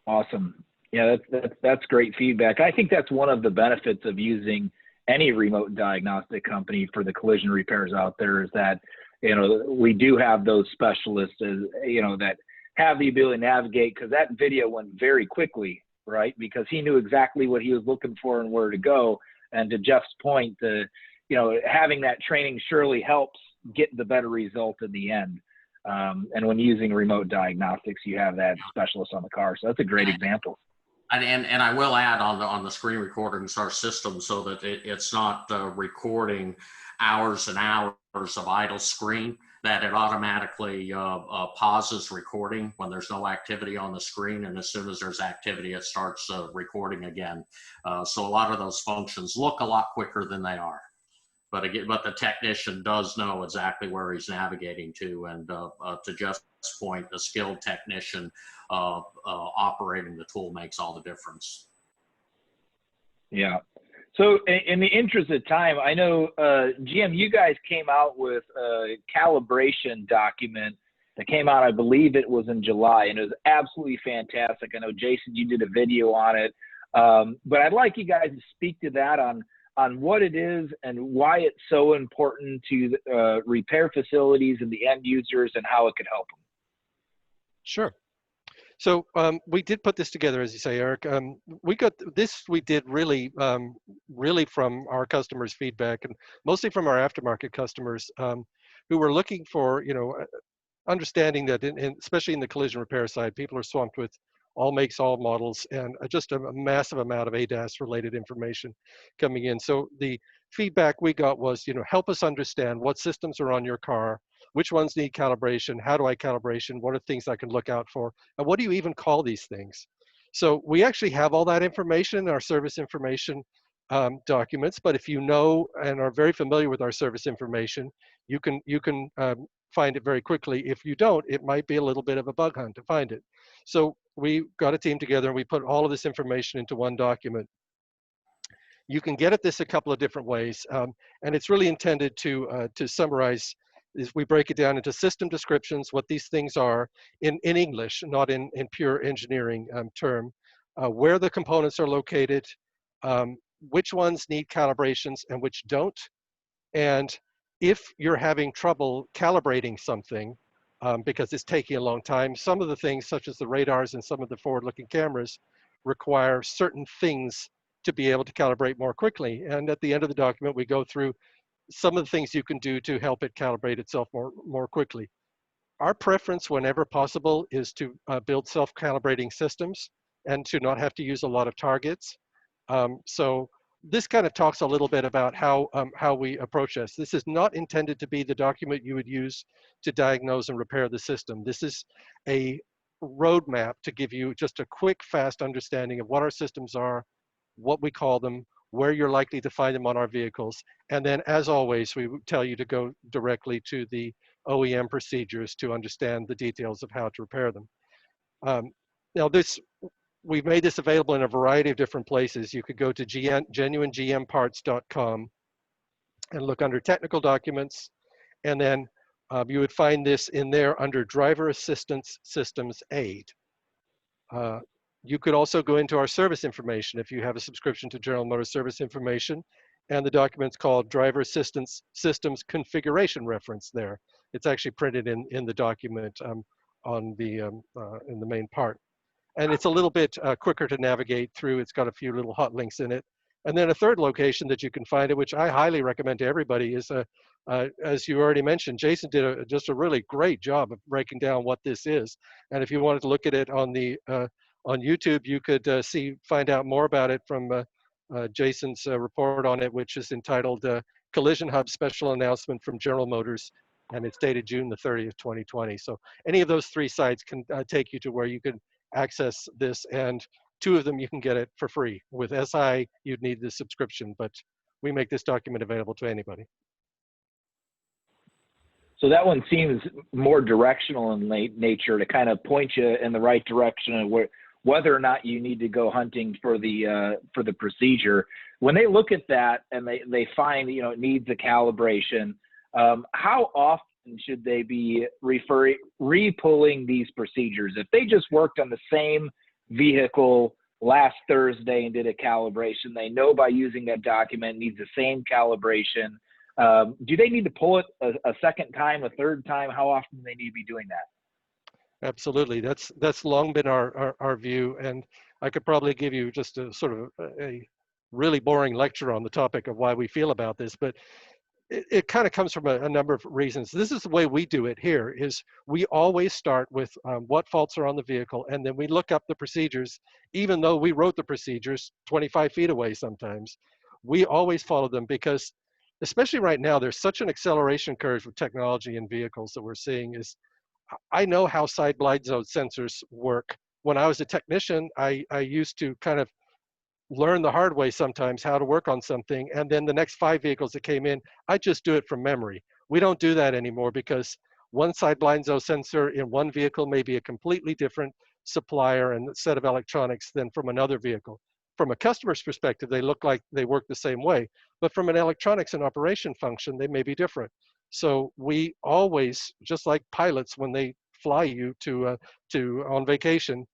Awesome. Yeah, that's great feedback. I think that's one of the benefits of using any remote diagnostic company for the collision repairs out there, is that, you know, we do have those specialists, you know, that have the ability to navigate, because that video went very quickly, right? Because he knew exactly what he was looking for and where to go. And to Jeff's point, you know, having that training surely helps get the better result in the end. And when using remote diagnostics, you have that specialist on the car. So that's a great example. And I will add on the screen recordings, our system, so that it's not recording hours and hours of idle screen, that it automatically pauses recording when there's no activity on the screen, and as soon as there's activity, it starts recording again. So a lot of those functions look a lot quicker than they are. But again, the technician does know exactly where he's navigating to, and to Jeff's point, the skilled technician operating the tool makes all the difference. Yeah. So in the interest of time, I know, GM, you guys came out with a calibration document that came out, I believe it was in July, and it was absolutely fantastic. I know, Jason, you did a video on it, but I'd like you guys to speak to that on what it is and why it's so important to repair facilities and the end users, and how it could help them. Sure. So we did put this together, as you say, Eric. We got this. We did really from our customers' feedback, and mostly from our aftermarket customers who were looking for, you know, understanding that, especially in the collision repair side, people are swamped with all makes, all models, and just a massive amount of ADAS-related information coming in. So the feedback we got was, help us understand what systems are on your car, which ones need calibration, how do I calibration, what are things I can look out for, and what do you even call these things? So we actually have all that information in our service information documents, but if you know and are very familiar with our service information, you can find it very quickly. If you don't, it might be a little bit of a bug hunt to find it. So we got a team together and we put all of this information into one document. You can get at this a couple of different ways, and it's really intended to summarize. Is we break it down into system descriptions, what these things are in English, not in pure engineering term, where the components are located, which ones need calibrations and which don't, and if you're having trouble calibrating something because it's taking a long time, some of the things such as the radars and some of the forward-looking cameras require certain things to be able to calibrate more quickly. And at the end of the document, we go through some of the things you can do to help it calibrate itself more quickly. Our preference whenever possible is to build self-calibrating systems and to not have to use a lot of targets. So this kind of talks a little bit about how we approach this. This is not intended to be the document you would use to diagnose and repair the system. This is a roadmap to give you just a quick, fast understanding of what our systems are, what we call them, where you're likely to find them on our vehicles. And then, as always, we tell you to go directly to the OEM procedures to understand the details of how to repair them. Now, we've made this available in a variety of different places. You could go to genuinegmparts.com and look under technical documents, and then you would find this in there under driver assistance systems aid. You could also go into our service information if you have a subscription to General Motors service information, and the document's called Driver Assistance Systems Configuration Reference there. It's actually printed in the document in the main part. And it's a little bit quicker to navigate through. It's got a few little hot links in it. And then a third location that you can find it, which I highly recommend to everybody, is as you already mentioned, Jason did just a really great job of breaking down what this is. And if you wanted to look at it on YouTube, you could find out more about it from Jason's report on it, which is entitled Collision Hub Special Announcement from General Motors, and it's dated June the 30th, 2020. So any of those three sites can take you to where you can access this, and two of them you can get it for free. With SI, you'd need the subscription, but we make this document available to anybody. So that one seems more directional in nature to kind of point you in the right direction of whether or not you need to go hunting for the procedure. When they look at that and they find it needs a calibration, how often should they be re-pulling these procedures? If they just worked on the same vehicle last Thursday and did a calibration, they know by using that document needs the same calibration. Do they need to pull it a second time, a third time? How often do they need to be doing that? Absolutely, that's long been our view, and I could probably give you just a sort of a really boring lecture on the topic of why we feel about this, but it kind of comes from a number of reasons. This is the way we do it here, is we always start with what faults are on the vehicle, and then we look up the procedures, even though we wrote the procedures 25 feet away sometimes. We always follow them because, especially right now, there's such an acceleration curve with technology in vehicles that we're seeing. I know how side blind zone sensors work. When I was a technician, I used to kind of learn the hard way sometimes how to work on something, and then the next 5 vehicles that came in, I just do it from memory. We don't do that anymore because one side blind zone sensor in one vehicle may be a completely different supplier and set of electronics than from another vehicle. From a customer's perspective, they look like they work the same way, but from an electronics and operation function, they may be different. So we always, just like pilots when they fly you to on vacation,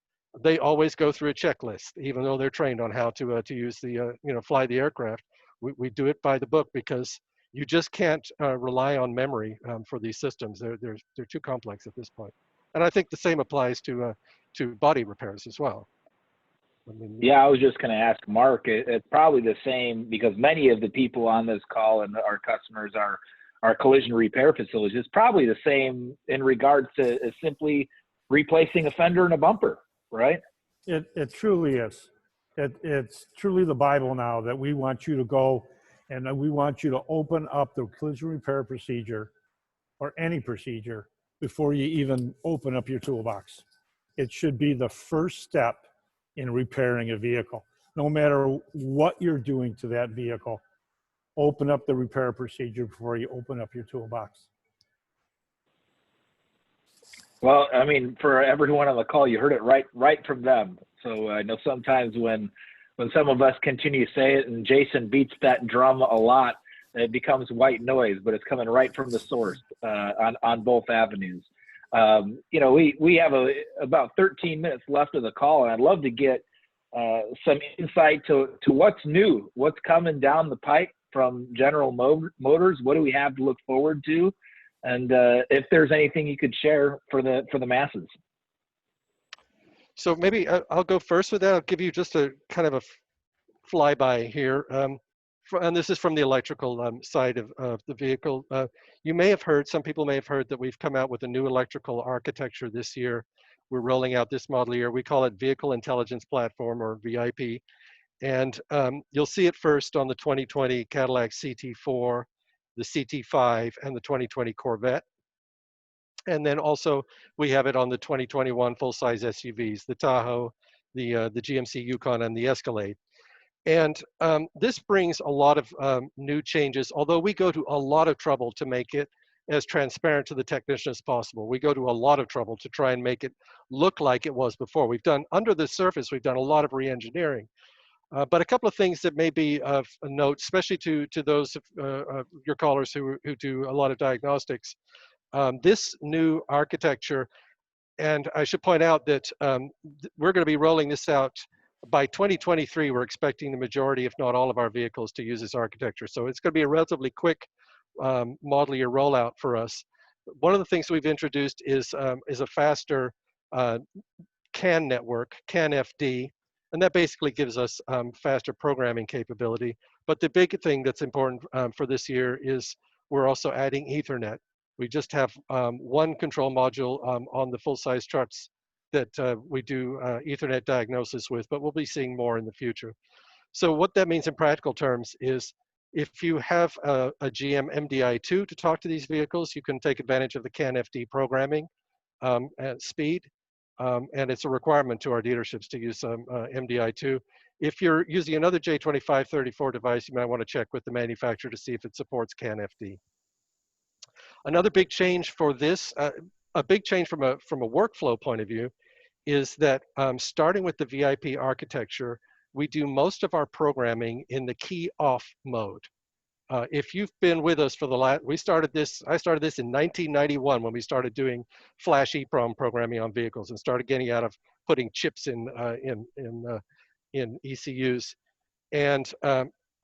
they always go through a checklist, even though they're trained on how to use the fly the aircraft. We do it by the book because you just can't rely on memory for these systems. They're too complex at this point. And I think the same applies to body repairs as well. I mean, yeah, I was just going to ask Mark. It's probably the same because many of the people on this call and our customers are our collision repair facilities is probably the same in regards to simply replacing a fender and a bumper, right? It truly is. It's truly the Bible now that we want you to go and we want you to open up the collision repair procedure or any procedure before you even open up your toolbox. It should be the first step in repairing a vehicle. No matter what you're doing to that vehicle, open up the repair procedure before you open up your toolbox. Well, I mean, for everyone on the call, you heard it right from them. So I know sometimes when some of us continue to say it and Jason beats that drum a lot, it becomes white noise, but it's coming right from the source on both avenues. You know, we have about 13 minutes left of the call, and I'd love to get some insight to what's new, what's coming down the pipe from General Motors. What do we have to look forward to? And if there's anything you could share for the masses. So maybe I'll go first with that. I'll give you just a kind of a flyby here. And this is from the electrical side of the vehicle. You may have heard, some people may have heard that we've come out with a new electrical architecture this year. We're rolling out this model year. We call it Vehicle Intelligence Platform, or VIP. And you'll see it first on the 2020 Cadillac CT4, the CT5, and the 2020 Corvette. And then also we have it on the 2021 full-size SUVs, the Tahoe, the GMC Yukon, and the Escalade. And this brings a lot of new changes, although we go to a lot of trouble to make it as transparent to the technician as possible. We go to a lot of trouble to try and make it look like it was before. We've done, under the surface, we've done a lot of re-engineering. But a couple of things that may be of note, especially to those of your callers who do a lot of diagnostics. This new architecture, and I should point out that we're going to be rolling this out by 2023. We're expecting the majority, if not all, of our vehicles to use this architecture. So it's going to be a relatively quick model year rollout for us. One of the things we've introduced is a faster CAN network, CAN FD, and that basically gives us faster programming capability. But the big thing that's important for this year is we're also adding Ethernet. We just have one control module on the full-size trucks that we do Ethernet diagnosis with, but we'll be seeing more in the future. So what that means in practical terms is if you have a GM MDI2 to talk to these vehicles, you can take advantage of the CAN FD programming at speed. And it's a requirement to our dealerships to use MDI2. If you're using another J2534 device, you might want to check with the manufacturer to see if it supports CAN FD. Another big change for this, a big change from a workflow point of view, is that starting with the VIP architecture, we do most of our programming in the key off mode. If you've been with us for the last, I started this in 1991 when we started doing flash EEPROM programming on vehicles and started getting out of putting chips in ECUs. And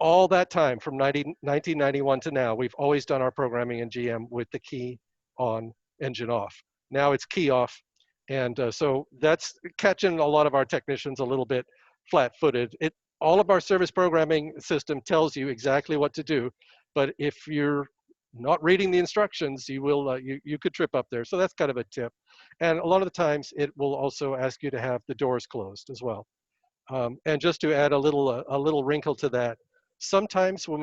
all that time, from 1991 to now, we've always done our programming in GM with the key on, engine off. Now it's key off. And so that's catching a lot of our technicians a little bit flat-footed. All of our service programming system tells you exactly what to do, but if you're not reading the instructions, you will you could trip up there. So that's kind of a tip. And a lot of the times it will also ask you to have the doors closed as well. And just to add a little wrinkle to that, sometimes when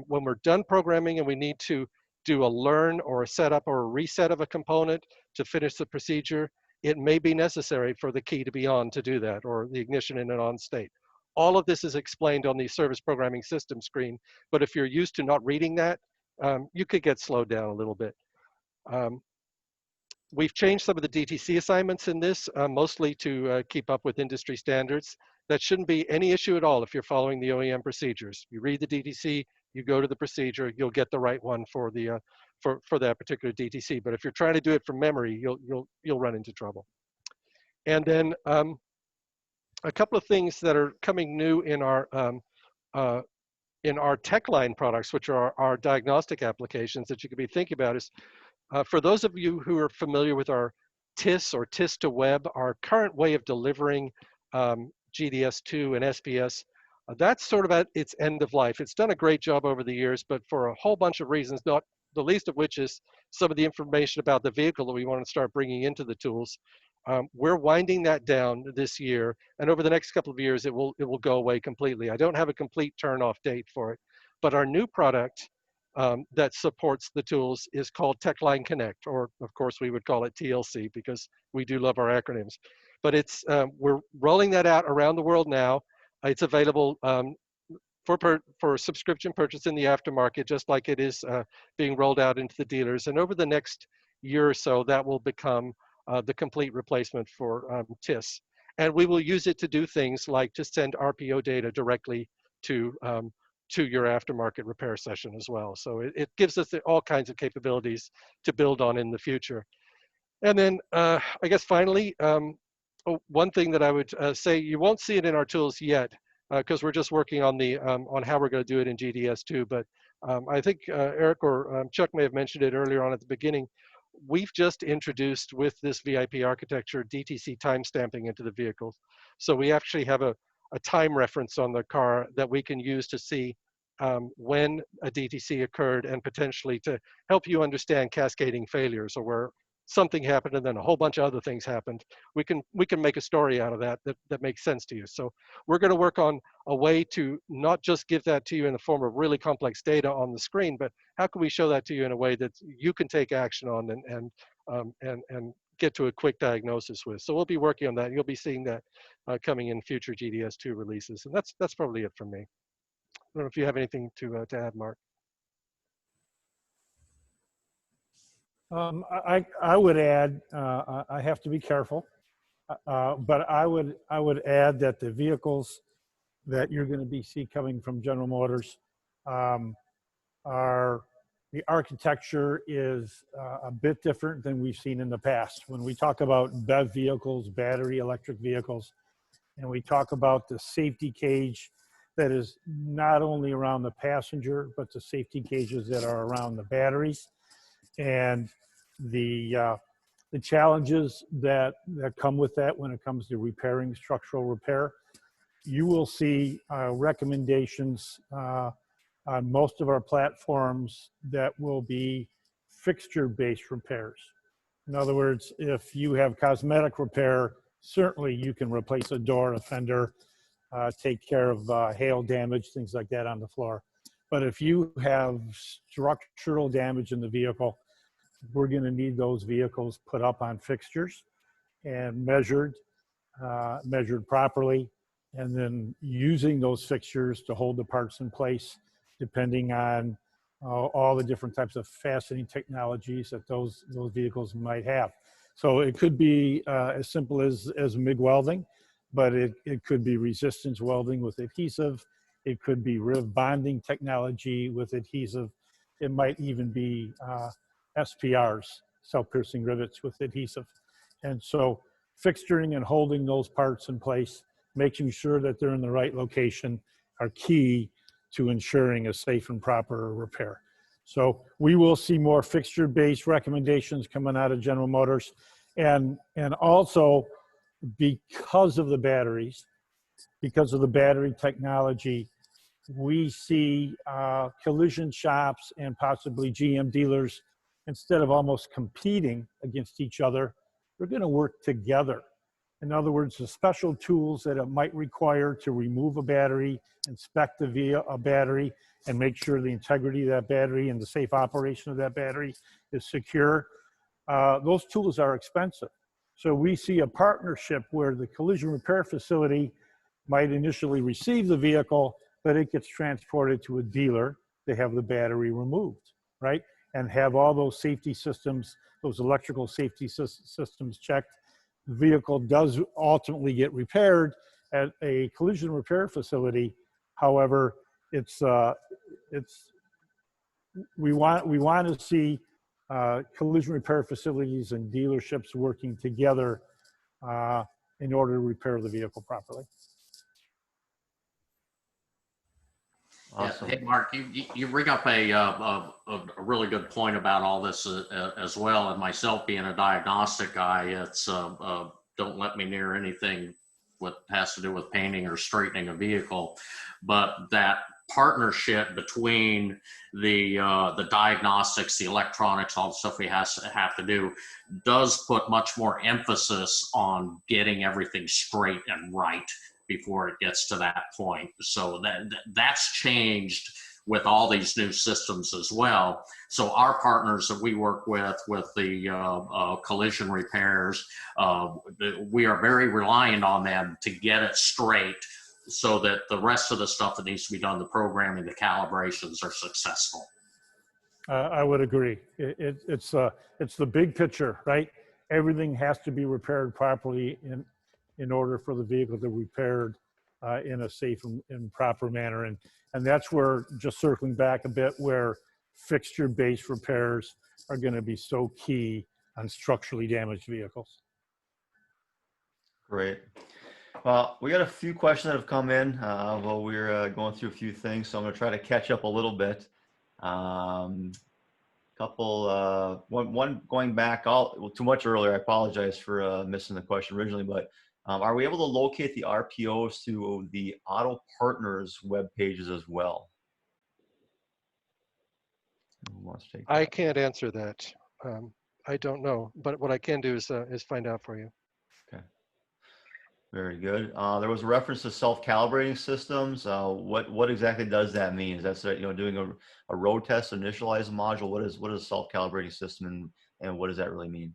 we're done programming and we need to do a learn or a setup or a reset of a component to finish the procedure, it may be necessary for the key to be on to do that, or the ignition in an on state. All of this is explained on the service programming system screen, but if you're used to not reading that, you could get slowed down a little bit. We've changed some of the DTC assignments in this, mostly to keep up with industry standards. That shouldn't be any issue at all if you're following the OEM procedures. You read the DTC, you go to the procedure, you'll get the right one for the for that particular DTC. But if you're trying to do it from memory, you'll run into trouble. And then a couple of things that are coming new in our TechLine products, which are our diagnostic applications that you could be thinking about, is for those of you who are familiar with our TIS or TIS to web, our current way of delivering GDS2 and SPS, that's sort of at its end of life. It's done a great job over the years, but for a whole bunch of reasons, not the least of which is some of the information about the vehicle that we want to start bringing into the tools. We're winding that down this year, and over the next couple of years, it will go away completely. I don't have a complete turn-off date for it, but our new product that supports the tools is called TechLine Connect, or of course we would call it TLC because we do love our acronyms. But it's we're rolling that out around the world now. It's available for subscription purchase in the aftermarket, just like it is being rolled out into the dealers. And over the next year or so, that will become the complete replacement for TIS. And we will use it to do things like to send RPO data directly to your aftermarket repair session as well. So it gives us all kinds of capabilities to build on in the future. And then I guess finally, one thing that I would say, you won't see it in our tools yet, because we're just working on the on how we're going to do it in GDS2. But I think Eric or Chuck may have mentioned it earlier on at the beginning. We've just introduced with this VIP architecture DTC timestamping into the vehicles. So we actually have a time reference on the car that we can use to see when a DTC occurred and potentially to help you understand cascading failures, or where something happened and then a whole bunch of other things happened. We can make a story out of that makes sense to you. So we're going to work on a way to not just give that to you in the form of really complex data on the screen, but how can we show that to you in a way that you can take action on and get to a quick diagnosis with. So we'll be working on that. You'll be seeing that coming in future GDS2 releases. And that's probably it from me. I don't know if you have anything to add, Mark. I would add, I have to be careful, but I would add that the vehicles that you're going to be see coming from General Motors are, the architecture is a bit different than we've seen in the past. When we talk about BEV vehicles, battery electric vehicles, and we talk about the safety cage that is not only around the passenger, but the safety cages that are around the batteries, and the challenges that come with that when it comes to repairing structural repair. You will see recommendations on most of our platforms that will be fixture-based repairs. In other words, if you have cosmetic repair, certainly you can replace a door, a fender, take care of hail damage, things like that on the floor. But if you have structural damage in the vehicle, we're going to need those vehicles put up on fixtures and measured properly, and then using those fixtures to hold the parts in place, depending on all the different types of fastening technologies that those vehicles might have. So it could be as simple as MIG welding, but it could be resistance welding with adhesive. It could be riv bonding technology with adhesive. It might even be SPRs, self-piercing rivets with adhesive. And so fixturing and holding those parts in place, making sure that they're in the right location, are key to ensuring a safe and proper repair. So we will see more fixture-based recommendations coming out of General Motors. And also, because of the batteries, because of the battery technology, we see collision shops and possibly GM dealers, instead of almost competing against each other, they're going to work together. In other words, the special tools that it might require to remove a battery, inspect a battery, and make sure the integrity of that battery and the safe operation of that battery is secure, those tools are expensive. So we see a partnership where the collision repair facility might initially receive the vehicle, but it gets transported to a dealer to have the battery removed, right? And have all those safety systems, those electrical safety systems checked. The vehicle does ultimately get repaired at a collision repair facility. However, we want to see collision repair facilities and dealerships working together in order to repair the vehicle properly. Awesome. Yeah. Hey, Mark, you bring up a really good point about all this as well. And myself being a diagnostic guy, it's don't let me near anything what has to do with painting or straightening a vehicle. But that partnership between the diagnostics, the electronics, all the stuff we have to do, does put much more emphasis on getting everything straight and right before it gets to that point. So that's changed with all these new systems as well. So our partners that we work with the collision repairs, we are very reliant on them to get it straight so that the rest of the stuff that needs to be done, the programming, the calibrations, are successful. I would agree. It's the big picture, right? Everything has to be repaired properly in order for the vehicle to be repaired in a safe and proper manner. And that's where, just circling back a bit, where fixture-based repairs are going to be so key on structurally damaged vehicles. Great. Well, we got a few questions that have come in while we're going through a few things, so I'm going to try to catch up a little bit. One going back too much earlier. I apologize for missing the question originally, but are we able to locate the RPOs through the Auto Partners web pages as well? Who wants to take that? I can't answer that. I don't know, but what I can do is find out for you. Okay. Very good. There was a reference to self-calibrating systems. What exactly does that mean? Is that doing a road test, initialize a module? What is a self-calibrating system, and what does that really mean?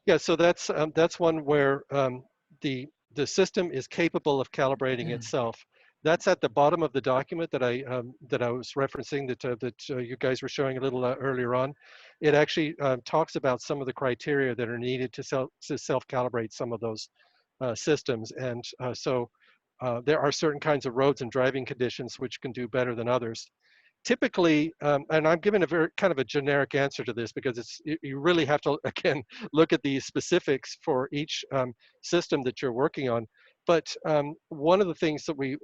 Yeah, so that's one where the system is capable of calibrating itself. That's at the bottom of the document that I was referencing that you guys were showing a little earlier on. It actually talks about some of the criteria that are needed to self-calibrate some of those systems, and so there are certain kinds of roads and driving conditions which can do better than others. Typically, and I'm giving a very kind of a generic answer to this because you really have to, again, look at the specifics for each system that you're working on. But one of the things that we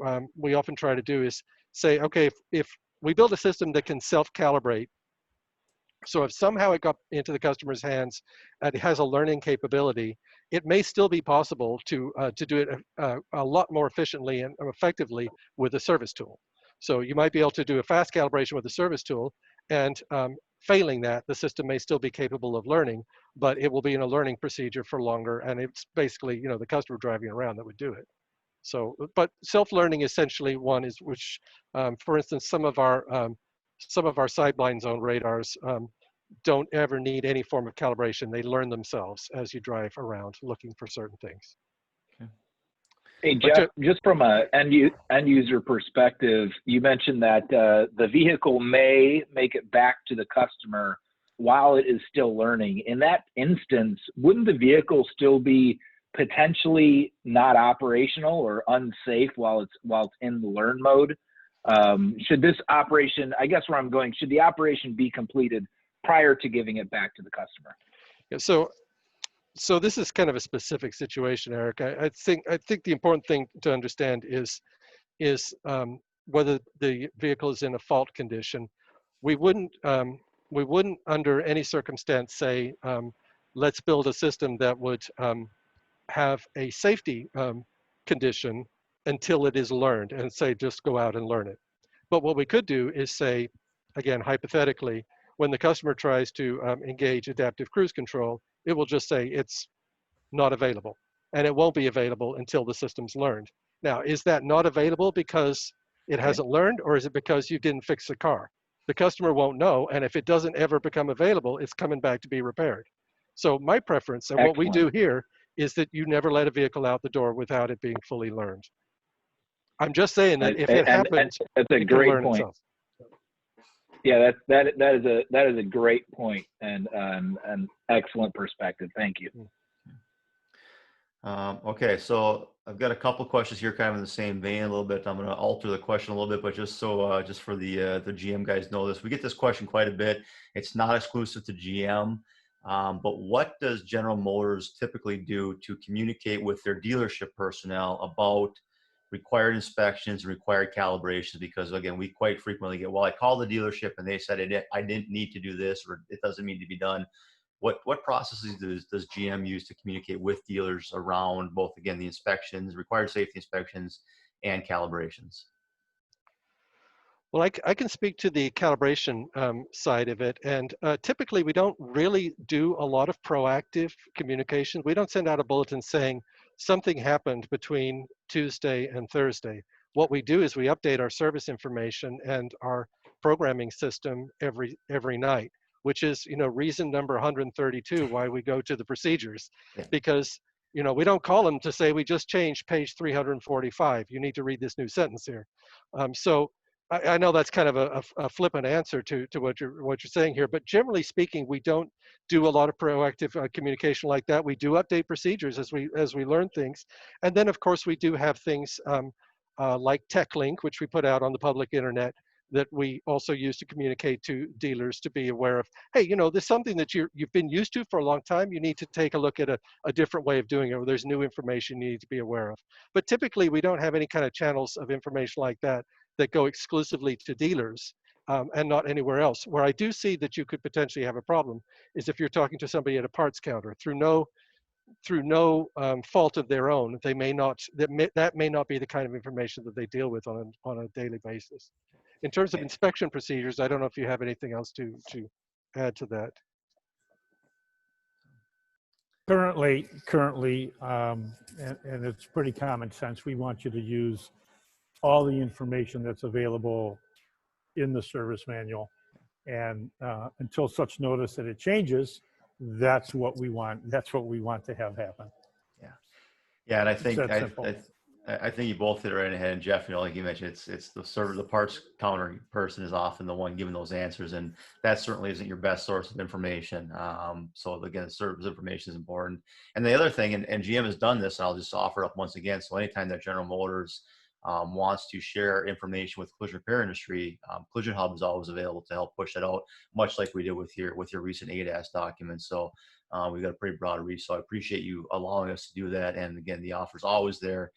often try to do is say, okay, if we build a system that can self-calibrate, so if somehow it got into the customer's hands and it has a learning capability, it may still be possible to do it a lot more efficiently and effectively with a service tool. So you might be able to do a fast calibration with a service tool, and failing that, the system may still be capable of learning, but it will be in a learning procedure for longer, and it's basically the customer driving around that would do it. So, but self-learning essentially one is which, for instance, some of our sideblind zone radars don't ever need any form of calibration. They learn themselves as you drive around looking for certain things. Okay. Hey, Jeff, just from an end user perspective, you mentioned that the vehicle may make it back to the customer while it is still learning. In that instance, wouldn't the vehicle still be potentially not operational or unsafe while it's in the learn mode? Should this operation, I guess where I'm going, should the operation be completed prior to giving it back to the customer? Yeah, so this is kind of a specific situation, Eric. I think the important thing to understand is whether the vehicle is in a fault condition. We wouldn't under any circumstance say, let's build a system that would have a safety condition until it is learned, and say just go out and learn it. But what we could do is say, again, hypothetically, when the customer tries to engage adaptive cruise control, it will just say it's not available, and it won't be available until the system's learned. Now, is that not available because it hasn't learned, or is it because you didn't fix the car? The customer won't know, and if it doesn't ever become available, it's coming back to be repaired. So my preference, and what we do here, is that you never let a vehicle out the door without it being fully learned. I'm just saying that if it happens, that's a great point. Itself. Yeah, that is a great point and an excellent perspective. Thank you. Okay, so I've got a couple questions here, kind of in the same vein a little bit. I'm going to alter the question a little bit, but just so just for the GM guys know this, we get this question quite a bit. It's not exclusive to GM, but what does General Motors typically do to communicate with their dealership personnel about required inspections and required calibrations? Because again, we quite frequently get, well, I called the dealership and they said I didn't need to do this, or it doesn't need to be done. What processes does GM use to communicate with dealers around both, again, the inspections, required safety inspections, and calibrations? Well, I can speak to the calibration side of it. And typically, we don't really do a lot of proactive communication. We don't send out a bulletin saying something happened between Tuesday and Thursday. What we do is we update our service information and our programming system every night, which is, reason number 132 why we go to the procedures. Yeah. Because we don't call them to say we just changed page 345. You need to read this new sentence here. So I know that's kind of a flippant answer to what you're saying here, but generally speaking, we don't do a lot of proactive communication like that. We do update procedures as we learn things, and then of course we do have things like TechLink, which we put out on the public internet, that we also use to communicate to dealers to be aware of. Hey, there's something that you've been used to for a long time. You need to take a look at a different way of doing it, or there's new information you need to be aware of. But typically, we don't have any kind of channels of information like that go exclusively to dealers and not anywhere else. Where I do see that you could potentially have a problem is if you're talking to somebody at a parts counter through no fault of their own. They may not that may not be the kind of information that they deal with on a daily basis. In terms of inspection procedures, I don't know if you have anything else to add to that. Currently, and it's pretty common sense, we want you to use all the information that's available in the service manual. And until such notice that it changes, that's what we want. That's what we want to have happen. Yeah. Yeah. And I think, I I think you both hit it right ahead. And Jeff, like you mentioned, it's the parts counter person is often the one giving those answers. And that certainly isn't your best source of information. So again, service information is important. And the other thing, and GM has done this, and I'll just offer it up once again. So anytime that General Motors wants to share information with the collision repair industry, Collision Hub is always available to help push that out, much like we did with your recent ADAS documents. So we've got a pretty broad reach. So I appreciate you allowing us to do that. And again, the offer is always there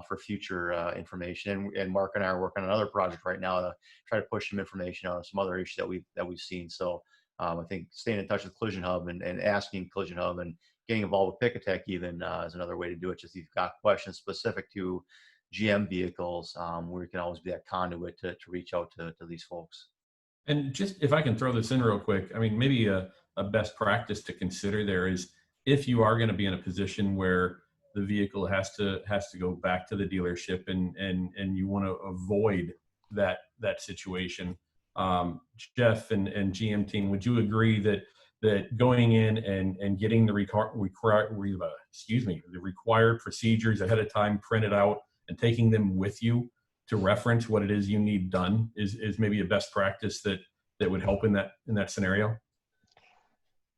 for future information. And Mark and I are working on another project right now to try to push some information on some other issues that we've seen. So I think staying in touch with Collision Hub and asking Collision Hub and getting involved with Picatech even is another way to do it. Just if you've got questions specific to GM vehicles, where you can always be that conduit to reach out to these folks. And just if I can throw this in real quick, I mean, maybe a best practice to consider there is if you are going to be in a position where the vehicle has to go back to the dealership and you want to avoid that situation. Jeff and GM team, would you agree that going in and getting the required procedures ahead of time printed out and taking them with you to reference what it is you need done is maybe a best practice that would help in that scenario?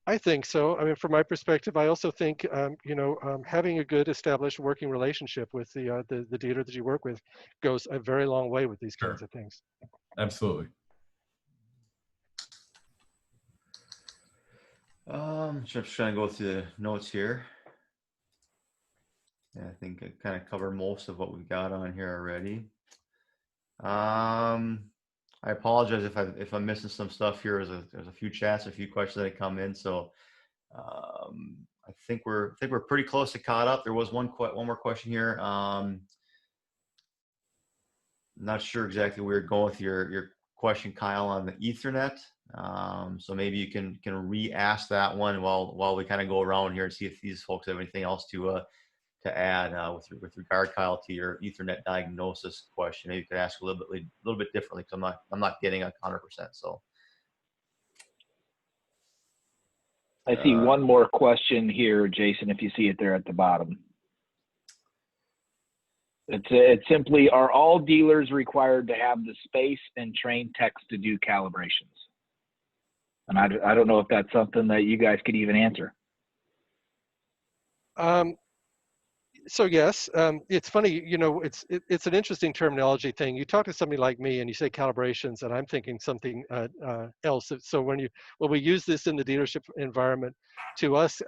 I think so. I mean, from my perspective, I also think, having a good established working relationship with the dealer that you work with goes a very long way with these kinds of things. Absolutely. Just trying to go through the notes here. Yeah, I think I kind of covered most of what we've got on here already. I apologize if I'm missing some stuff here. There's a few chats, a few questions that come in. So I think we're pretty close to caught up. There was one more question here. Not sure exactly where you're going with your question, Kyle, on the Ethernet. So maybe you can re-ask that one while we kind of go around here and see if these folks have anything else to add with regard, Kyle, to your Ethernet diagnosis question. Maybe you could ask a little bit differently because I'm not getting 100%. So I see one more question here, Jason, if you see it there at the bottom. It's simply, are all dealers required to have the space and train techs to do calibrations? And I don't know if that's something that you guys could even answer. So yes, it's funny, it's an interesting terminology thing. You talk to somebody like me and you say calibrations, and I'm thinking something else. So when we use this in the dealership environment, to us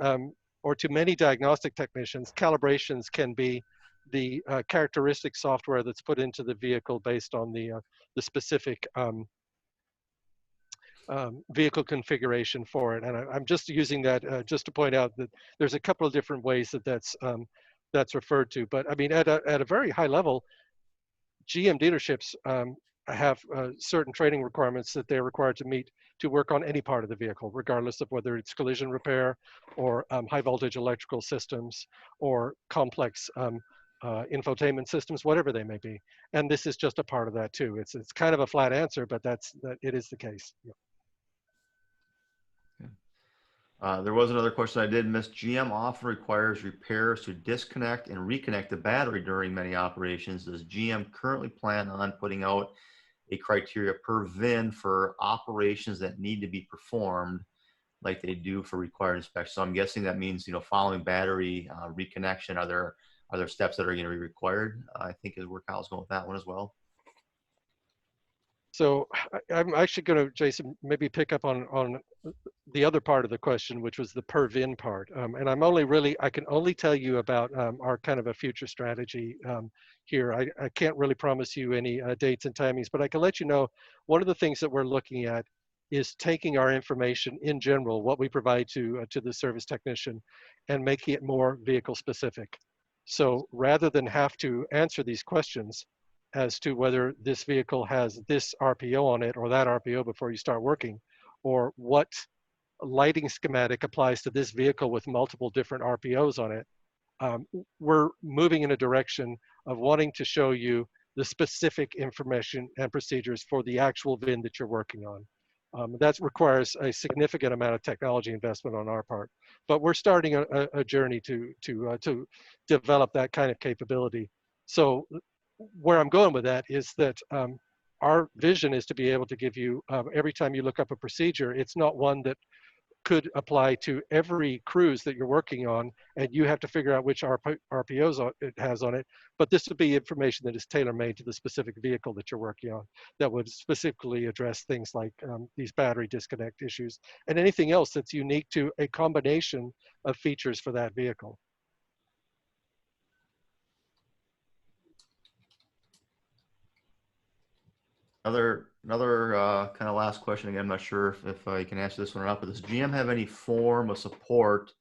or to many diagnostic technicians, calibrations can be the characteristic software that's put into the vehicle based on the specific vehicle configuration for it. And I'm just using that just to point out that there's a couple of different ways that's referred to. But I mean, at a very high level, GM dealerships have certain training requirements that they're required to meet to work on any part of the vehicle, regardless of whether it's collision repair or high voltage electrical systems or complex infotainment systems, whatever they may be. And this is just a part of that too. It's kind of a flat answer, but that it is the case. Yeah. There was another question I did miss. GM often requires repairs to disconnect and reconnect the battery during many operations. Does GM currently plan on putting out a criteria per VIN for operations that need to be performed like they do for required inspection? So I'm guessing that means, you know, following battery reconnection, are there steps that are going to be required? I think is where Kyle's going with that one as well. So I'm actually going to, Jason, maybe pick up on the other part of the question, which was the per VIN part. And I can only tell you about our kind of a future strategy here. I can't really promise you any dates and timings, but I can let you know one of the things that we're looking at is taking our information in general, what we provide to the service technician, and making it more vehicle specific. So rather than have to answer these questions as to whether this vehicle has this RPO on it or that RPO before you start working, or what lighting schematic applies to this vehicle with multiple different RPOs on it, we're moving in a direction of wanting to show you the specific information and procedures for the actual VIN that you're working on. That requires a significant amount of technology investment on our part, but we're starting a journey to develop that kind of capability. So where I'm going with that is that our vision is to be able to give you, every time you look up a procedure, it's not one that could apply to every cruise that you're working on, and you have to figure out which RPOs it has on it, but this would be information that is tailor-made to the specific vehicle that you're working on that would specifically address things like these battery disconnect issues and anything else that's unique to a combination of features for that vehicle. Another kind of last question again. I'm not sure if I can answer this one or not, but does GM have any form of support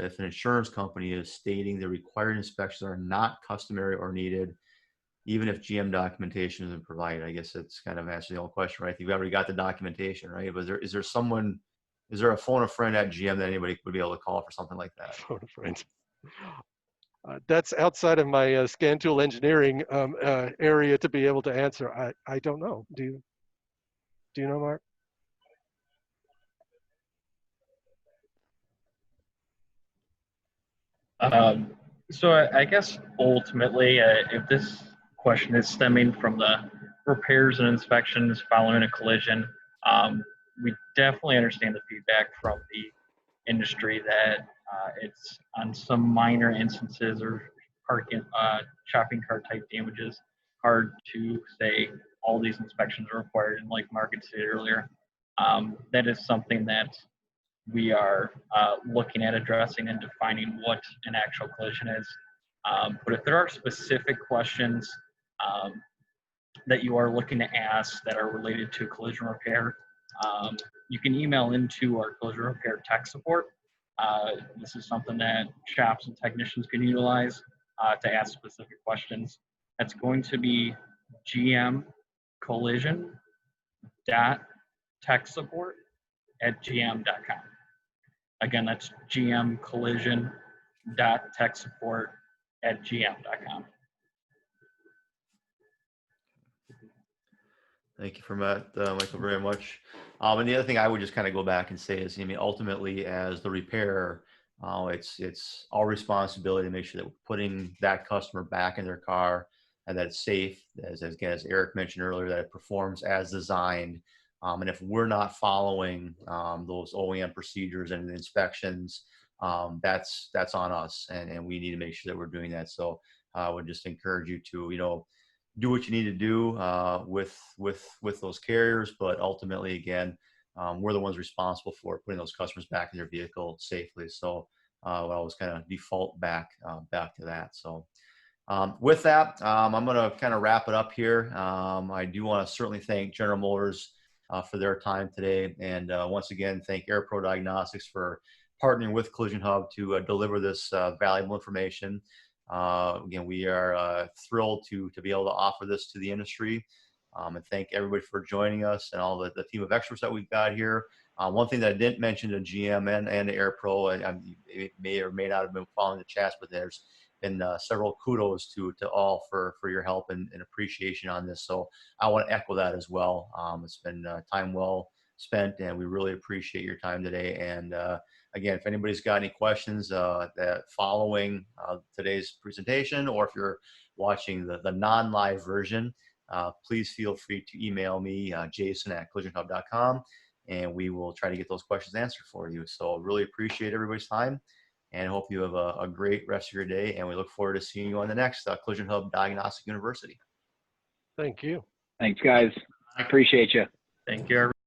if an insurance company is stating the required inspections are not customary or needed, even if GM documentation isn't provided? I guess it's kind of answering the old question, right? You've already got the documentation, right? But is there a phone a friend at GM that anybody would be able to call for something like that? Phone a friend. That's outside of my scan tool engineering area to be able to answer. I don't know. Do you know, Mark? So I guess ultimately, if this question is stemming from the repairs and inspections following a collision, we definitely understand the feedback from the industry that it's on some minor instances or parking, shopping cart type damages, hard to say all these inspections are required. And like Mark had stated earlier, that is something that we are looking at addressing and defining what an actual collision is. But if there are specific questions that you are looking to ask that are related to collision repair, you can email into our collision repair tech support. This is something that shops and technicians can utilize to ask specific questions. That's going to be gmcollision.techsupport@gm.com. Again, that's gmcollision.techsupport@gm.com. Thank you for that, Michael, very much. And the other thing I would just kind of go back and say is, I mean, ultimately, as the repairer, it's our responsibility to make sure that we're putting that customer back in their car and that it's safe, as Eric mentioned earlier, that it performs as designed. And if we're not following those OEM procedures and inspections, that's on us, and we need to make sure that we're doing that. So I would just encourage you to, you know, do what you need to do with those carriers, but ultimately, again, we're the ones responsible for putting those customers back in their vehicle safely. So we'll always kind of default back to that. So with that, I'm going to kind of wrap it up here. I do want to certainly thank General Motors for their time today, and once again, thank AirPro Diagnostics for partnering with Collision Hub to deliver this valuable information. Again, we are thrilled to be able to offer this to the industry. And thank everybody for joining us and all the team of experts that we've got here. One thing that I didn't mention to GM and AirPro, you may or may not have been following the chats, but there's been several kudos to all for your help and appreciation on this. So I want to echo that as well. It's been time well spent, and we really appreciate your time today. And again, if anybody's got any questions that following today's presentation, or if you're watching the non-live version, please feel free to email me, jason@collisionhub.com, and we will try to get those questions answered for you. So really appreciate everybody's time, and hope you have a great rest of your day. And we look forward to seeing you on the next Collision Hub Diagnostic University. Thank you. Thanks, guys. I appreciate you. Thank you, everyone.